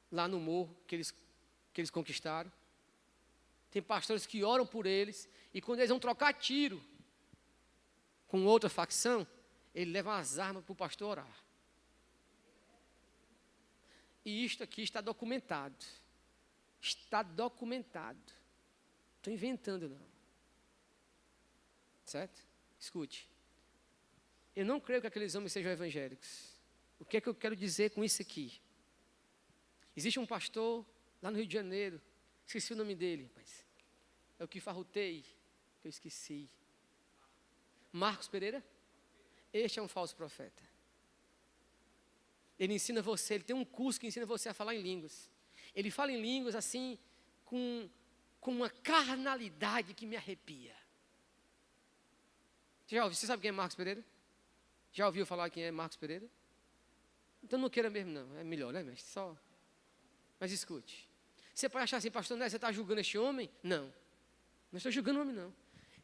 A: lá no morro que eles conquistaram. Tem pastores que oram por eles, e quando eles vão trocar tiro com outra facção, ele leva as armas para o pastor orar. E isto aqui está documentado. Está documentado. Estou inventando não. Certo? Escute. Eu não creio que aqueles homens sejam evangélicos. O que é que eu quero dizer com isso aqui? Existe um pastor lá no Rio de Janeiro, esqueci o nome dele, mas é o que farrutei, que eu esqueci. Marcos Pereira? Este é um falso profeta. Ele ensina você, ele tem um curso que ensina você a falar em línguas. Ele fala em línguas assim, com uma carnalidade que me arrepia. Você sabe quem é Marcos Pereira? Já ouviu falar quem é Marcos Pereira? Então não queira mesmo não, é melhor, né, mestre? Mas escute. Você pode achar assim, pastor, você está julgando este homem? Não estou julgando o homem não.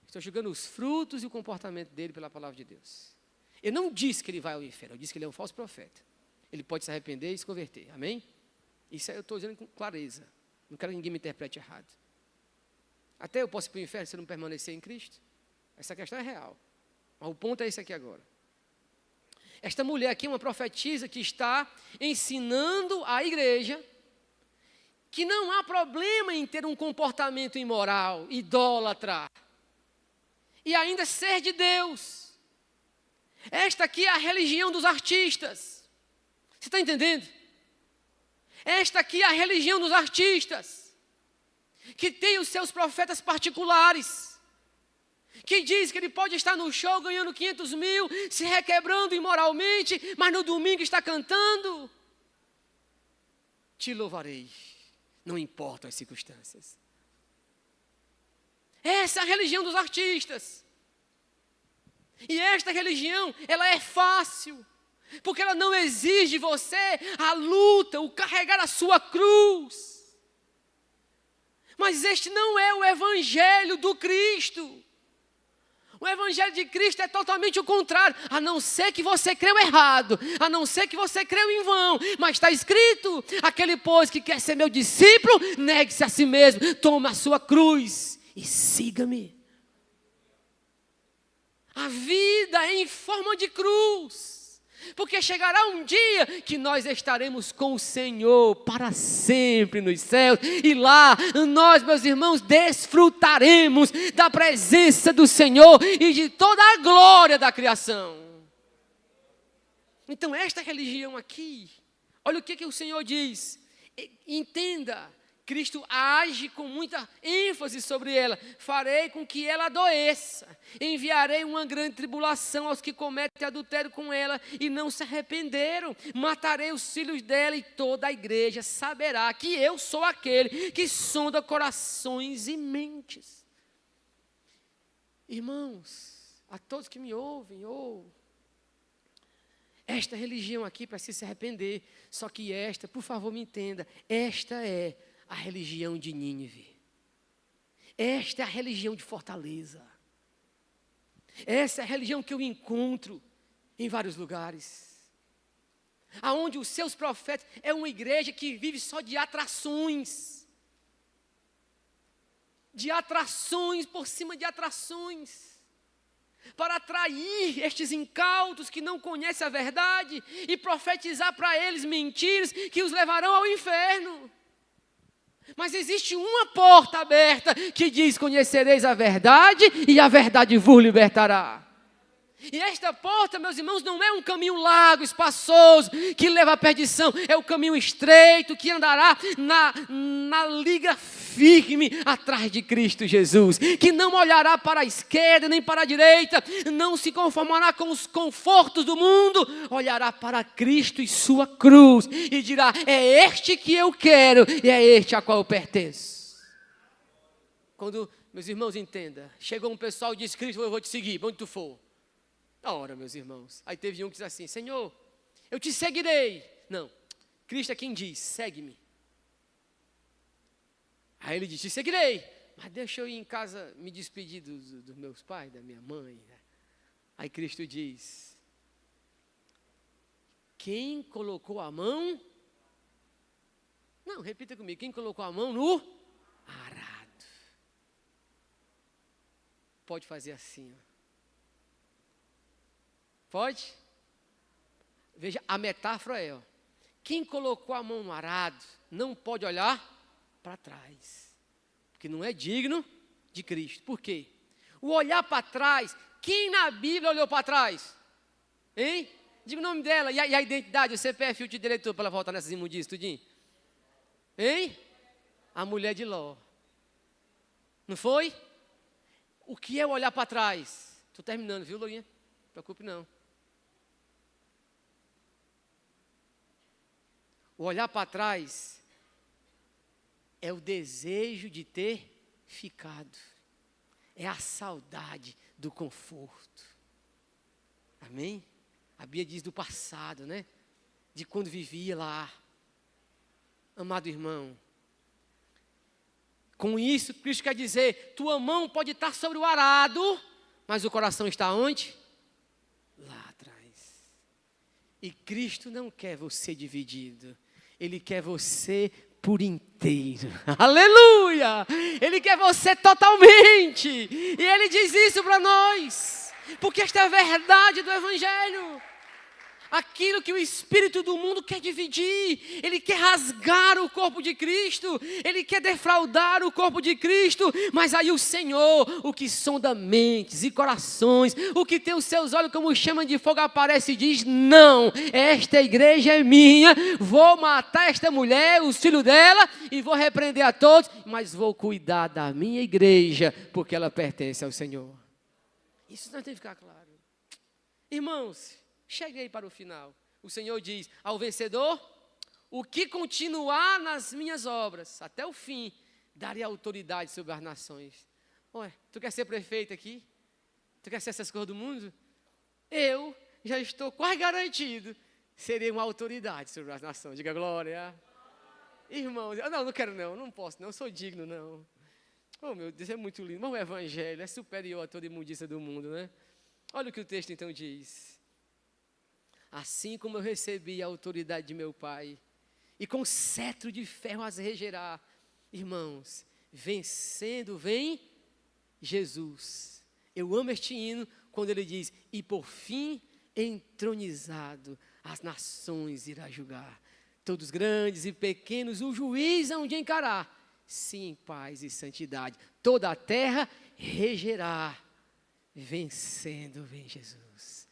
A: Estou julgando os frutos e o comportamento dele pela palavra de Deus. Eu não disse que ele vai ao inferno, eu disse que ele é um falso profeta. Ele pode se arrepender e se converter, amém? Isso eu estou dizendo com clareza. Não quero que ninguém me interprete errado. Até eu posso ir para o inferno se eu não permanecer em Cristo. Essa questão é real. Mas o ponto é esse aqui agora. Esta mulher aqui é uma profetisa que está ensinando a igreja que não há problema em ter um comportamento imoral, idólatra, e ainda ser de Deus. Esta aqui é a religião dos artistas. Você está entendendo? Esta aqui é a religião dos artistas, que tem os seus profetas particulares, que diz que ele pode estar no show ganhando 500 mil, se requebrando imoralmente, mas no domingo está cantando. Te louvarei, não importam as circunstâncias. Essa é a religião dos artistas. E esta religião, ela é fácil, porque ela não exige de você a luta, o carregar a sua cruz. Mas este não é o evangelho do Cristo. O evangelho de Cristo é totalmente o contrário, a não ser que você creu errado, a não ser que você creu em vão, mas está escrito, aquele pois que quer ser meu discípulo, negue-se a si mesmo, tome a sua cruz e siga-me. A vida é em forma de cruz, porque chegará um dia que nós estaremos com o Senhor para sempre nos céus, e lá nós, meus irmãos, desfrutaremos da presença do Senhor e de toda a glória da criação. Então, esta religião aqui, olha o que o Senhor diz. Entenda, Cristo age com muita ênfase sobre ela. Farei com que ela adoeça. Enviarei uma grande tribulação aos que cometem adultério com ela e não se arrependeram. Matarei os filhos dela e toda a igreja saberá que eu sou aquele que sonda corações e mentes. Irmãos, a todos que me ouvem, esta religião aqui precisa se arrepender. Só que esta, por favor, me entenda, esta é a religião de Nínive. Esta é a religião de Fortaleza. Essa é a religião que eu encontro em vários lugares. Aonde os seus profetas é uma igreja que vive só de atrações. De atrações por cima de atrações. Para atrair estes incautos que não conhecem a verdade e profetizar para eles mentiras que os levarão ao inferno. Mas existe uma porta aberta que diz: conhecereis a verdade e a verdade vos libertará. E esta porta, meus irmãos, não é um caminho largo, espaçoso, que leva à perdição. É o caminho estreito que andará na liga firme atrás de Cristo Jesus. Que não olhará para a esquerda nem para a direita. Não se conformará com os confortos do mundo. Olhará para Cristo e sua cruz. E dirá: é este que eu quero e é este a qual eu pertenço. Quando, meus irmãos, entenda. Chegou um pessoal e disse: Cristo, eu vou te seguir, onde tu for. Na hora, meus irmãos. Aí teve um que disse assim: Senhor, eu te seguirei. Não, Cristo é quem diz: segue-me. Aí ele disse: te seguirei, mas deixa eu ir em casa me despedir dos meus pais, da minha mãe. Aí Cristo diz: quem colocou a mão? Não, repita comigo: quem colocou a mão no arado? Pode fazer assim, ó. Pode? Veja, a metáfora é, quem colocou a mão no arado não pode olhar para trás, porque não é digno de Cristo. Por quê? O olhar para trás, quem na Bíblia olhou para trás? Hein? Diga o nome dela, e a identidade, o CPF, o de diretor, para ela voltar nessas imundícias, tudinho. Hein? A mulher de Ló. Não foi? O que é o olhar para trás? Estou terminando, viu, Lourinha? Não se preocupe não. O olhar para trás é o desejo de ter ficado. É a saudade do conforto. Amém? A Bíblia diz do passado, né? De quando vivia lá. Amado irmão, com isso, Cristo quer dizer: tua mão pode estar sobre o arado, mas o coração está onde? Lá atrás. E Cristo não quer você dividido. Ele quer você por inteiro. Aleluia! Ele quer você totalmente. E Ele diz isso para nós. Porque esta é a verdade do Evangelho. Aquilo que o espírito do mundo quer dividir. Ele quer rasgar o corpo de Cristo. Ele quer defraudar o corpo de Cristo. Mas aí o Senhor, o que sonda mentes e corações, o que tem os seus olhos como chama de fogo, aparece e diz: não, esta igreja é minha. Vou matar esta mulher, os filhos dela, e vou repreender a todos, mas vou cuidar da minha igreja, porque ela pertence ao Senhor. Isso não tem que ficar claro. Irmãos, cheguei para o final. O Senhor diz: ao vencedor, o que continuar nas minhas obras, até o fim, darei autoridade sobre as nações. Ué, tu quer ser prefeito aqui? Tu quer ser essas coisas do mundo? Eu já estou quase garantido, serei uma autoridade sobre as nações. Diga glória. Irmãos, não quero não posso não, sou digno não. Oh meu Deus, é muito lindo, mas o Evangelho é superior a toda imundícia do mundo, né? Olha o que o texto então diz. Assim como eu recebi a autoridade de meu Pai, e com cetro de ferro as regerá, irmãos, vencendo vem Jesus. Eu amo este hino quando ele diz: e por fim entronizado as nações irá julgar, todos grandes e pequenos o juiz hão de encarar, sim, paz e santidade, toda a terra regerá, vencendo vem Jesus.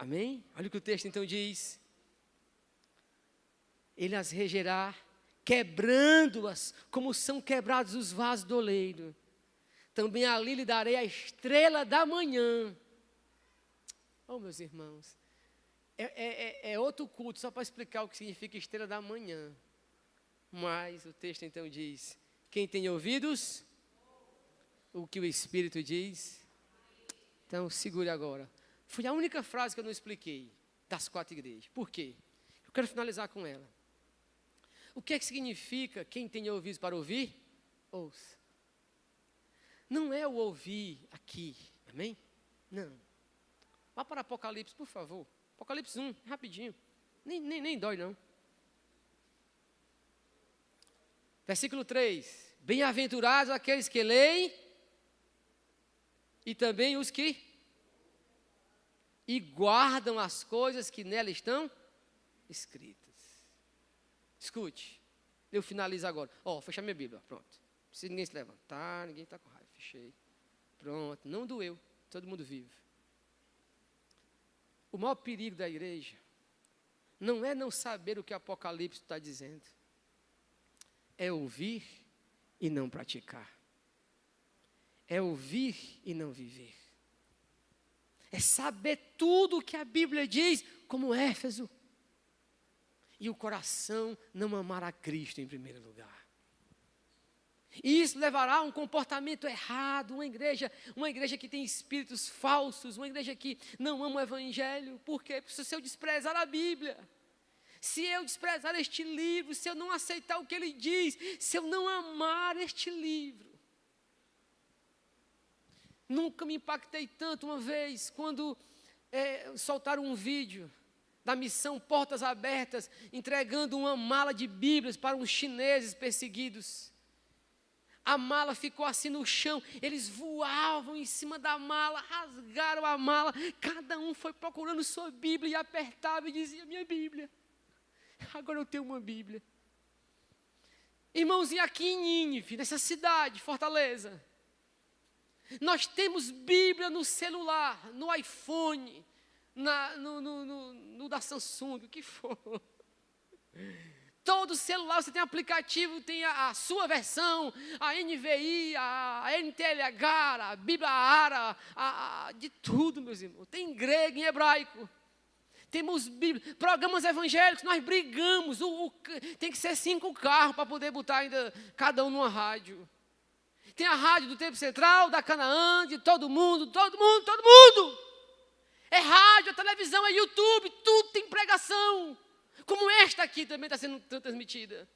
A: Amém? Olha o que o texto então diz. Ele as regerá, quebrando-as, como são quebrados os vasos do oleiro. Também ali lhe darei a estrela da manhã. Oh, meus irmãos, é outro culto, só para explicar o que significa estrela da manhã. Mas o texto então diz, quem tem ouvidos, o que o Espírito diz. Então, segure agora. Foi a única frase que eu não expliquei das 4 igrejas. Por quê? Eu quero finalizar com ela. O que é que significa quem tem ouvidos para ouvir? Ouça. Não é o ouvir aqui, amém? Não. Vá para Apocalipse, por favor. Apocalipse 1, rapidinho. Nem dói, não. Versículo 3. Bem-aventurados aqueles que leem e também os que e guardam as coisas que nela estão escritas. Escute, eu finalizo agora. Fechar minha Bíblia, pronto. Não precisa ninguém se levantar, ninguém está com raiva. Fechei. Pronto, não doeu, todo mundo vive. O maior perigo da igreja não é não saber o que o Apocalipse está dizendo. É ouvir e não praticar. É ouvir e não viver. É saber tudo o que a Bíblia diz, como Éfeso. E o coração não amar a Cristo em primeiro lugar. E isso levará a um comportamento errado, uma igreja que tem espíritos falsos, uma igreja que não ama o Evangelho. Por quê? Porque se eu desprezar a Bíblia, se eu desprezar este livro, se eu não aceitar o que ele diz, se eu não amar este livro. Nunca me impactei tanto uma vez, quando soltaram um vídeo da missão Portas Abertas, entregando uma mala de Bíblias para uns chineses perseguidos. A mala ficou assim no chão, eles voavam em cima da mala, rasgaram a mala, cada um foi procurando sua Bíblia e apertava e dizia, minha Bíblia, agora eu tenho uma Bíblia. Irmãozinho, aqui em Nínive, nessa cidade, Fortaleza, nós temos Bíblia no celular, no iPhone, no da Samsung, o que for. Todo celular você tem aplicativo, tem a sua versão, a NVI, a NTLH, a Bíblia Ara, de tudo, meus irmãos. Tem em grego, em hebraico. Temos Bíblia, programas evangélicos, nós brigamos. Tem que ser 5 carros para poder botar ainda cada um numa rádio. Tem a rádio do Tempo Central, da Canaã, de todo mundo. É rádio, é televisão, é YouTube, tudo tem pregação. Como esta aqui também está sendo transmitida.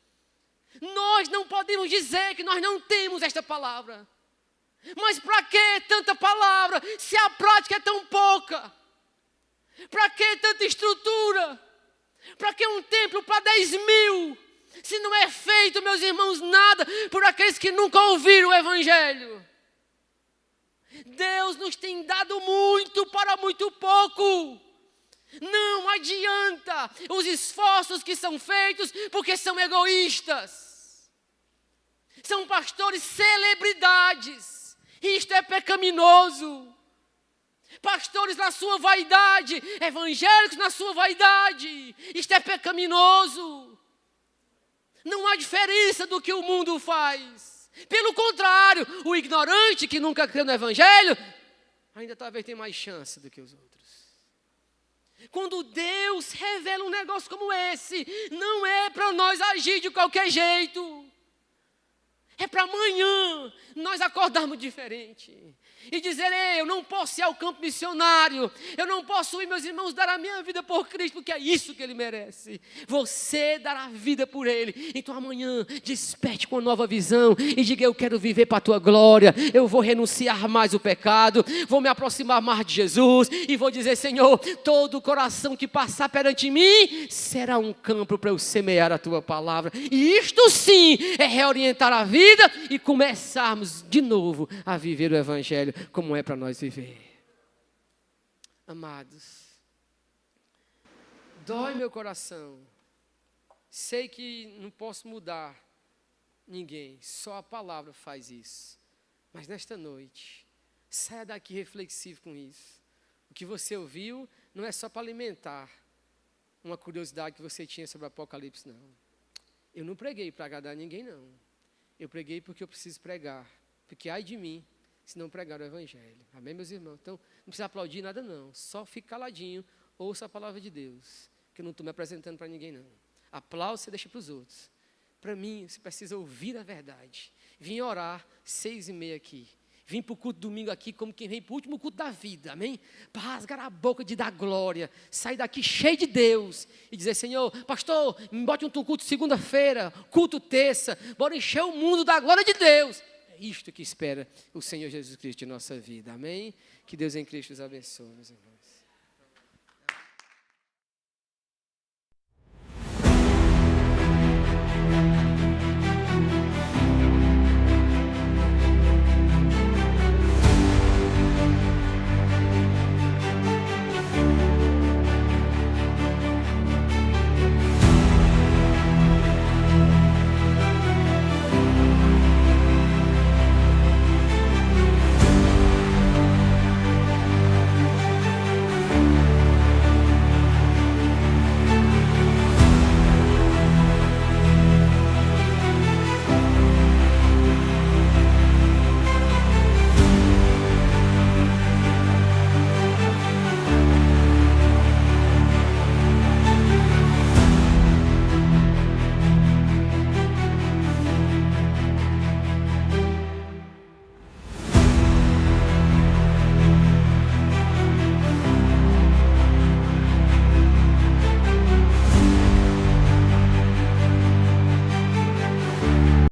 A: Nós não podemos dizer que nós não temos esta palavra. Mas para que tanta palavra, se a prática é tão pouca? Para que tanta estrutura? Para que um templo para 10.000? Se não é feito, meus irmãos, nada por aqueles que nunca ouviram o Evangelho. Deus nos tem dado muito para muito pouco. Não adianta os esforços que são feitos porque são egoístas. São pastores celebridades. Isto é pecaminoso. Pastores na sua vaidade, evangélicos na sua vaidade. Isto é pecaminoso. Não há diferença do que o mundo faz. Pelo contrário, o ignorante que nunca creu no Evangelho, ainda talvez tenha mais chance do que os outros. Quando Deus revela um negócio como esse, não é para nós agir de qualquer jeito. É para amanhã nós acordarmos diferente. E dizer, eu não posso ir ao campo missionário. Eu não posso ir, meus irmãos, dar a minha vida por Cristo, porque é isso que Ele merece. Você dará a vida por Ele. Então amanhã, desperte com uma nova visão e diga, eu quero viver para a Tua glória. Eu vou renunciar mais o pecado. Vou me aproximar mais de Jesus. E vou dizer, Senhor, todo coração que passar perante mim será um campo para eu semear a Tua palavra. E isto sim é reorientar a vida e começarmos de novo a viver o Evangelho como é para nós viver. Amados, dói meu coração. Sei que não posso mudar ninguém, só a palavra faz isso. Mas nesta noite, saia daqui reflexivo com isso. O que você ouviu não é só para alimentar uma curiosidade que você tinha sobre o Apocalipse, não. Eu não preguei para agradar ninguém, não. Eu preguei porque eu preciso pregar. Porque ai de mim, se não pregar o Evangelho. Amém, meus irmãos? Então, não precisa aplaudir nada, não. Só fique caladinho, ouça a palavra de Deus. Que eu não estou me apresentando para ninguém, não. Aplauso você deixa para os outros. Para mim, você precisa ouvir a verdade. Vim orar 6h30 aqui. Vim para o culto domingo aqui como quem vem para o último culto da vida, amém? Para rasgar a boca de dar glória, sair daqui cheio de Deus e dizer, Senhor, pastor, me bote um culto segunda-feira, culto terça, bora encher o mundo da glória de Deus. É isto que espera o Senhor Jesus Cristo em nossa vida, amém? Que Deus em Cristo os abençoe, meus irmãos.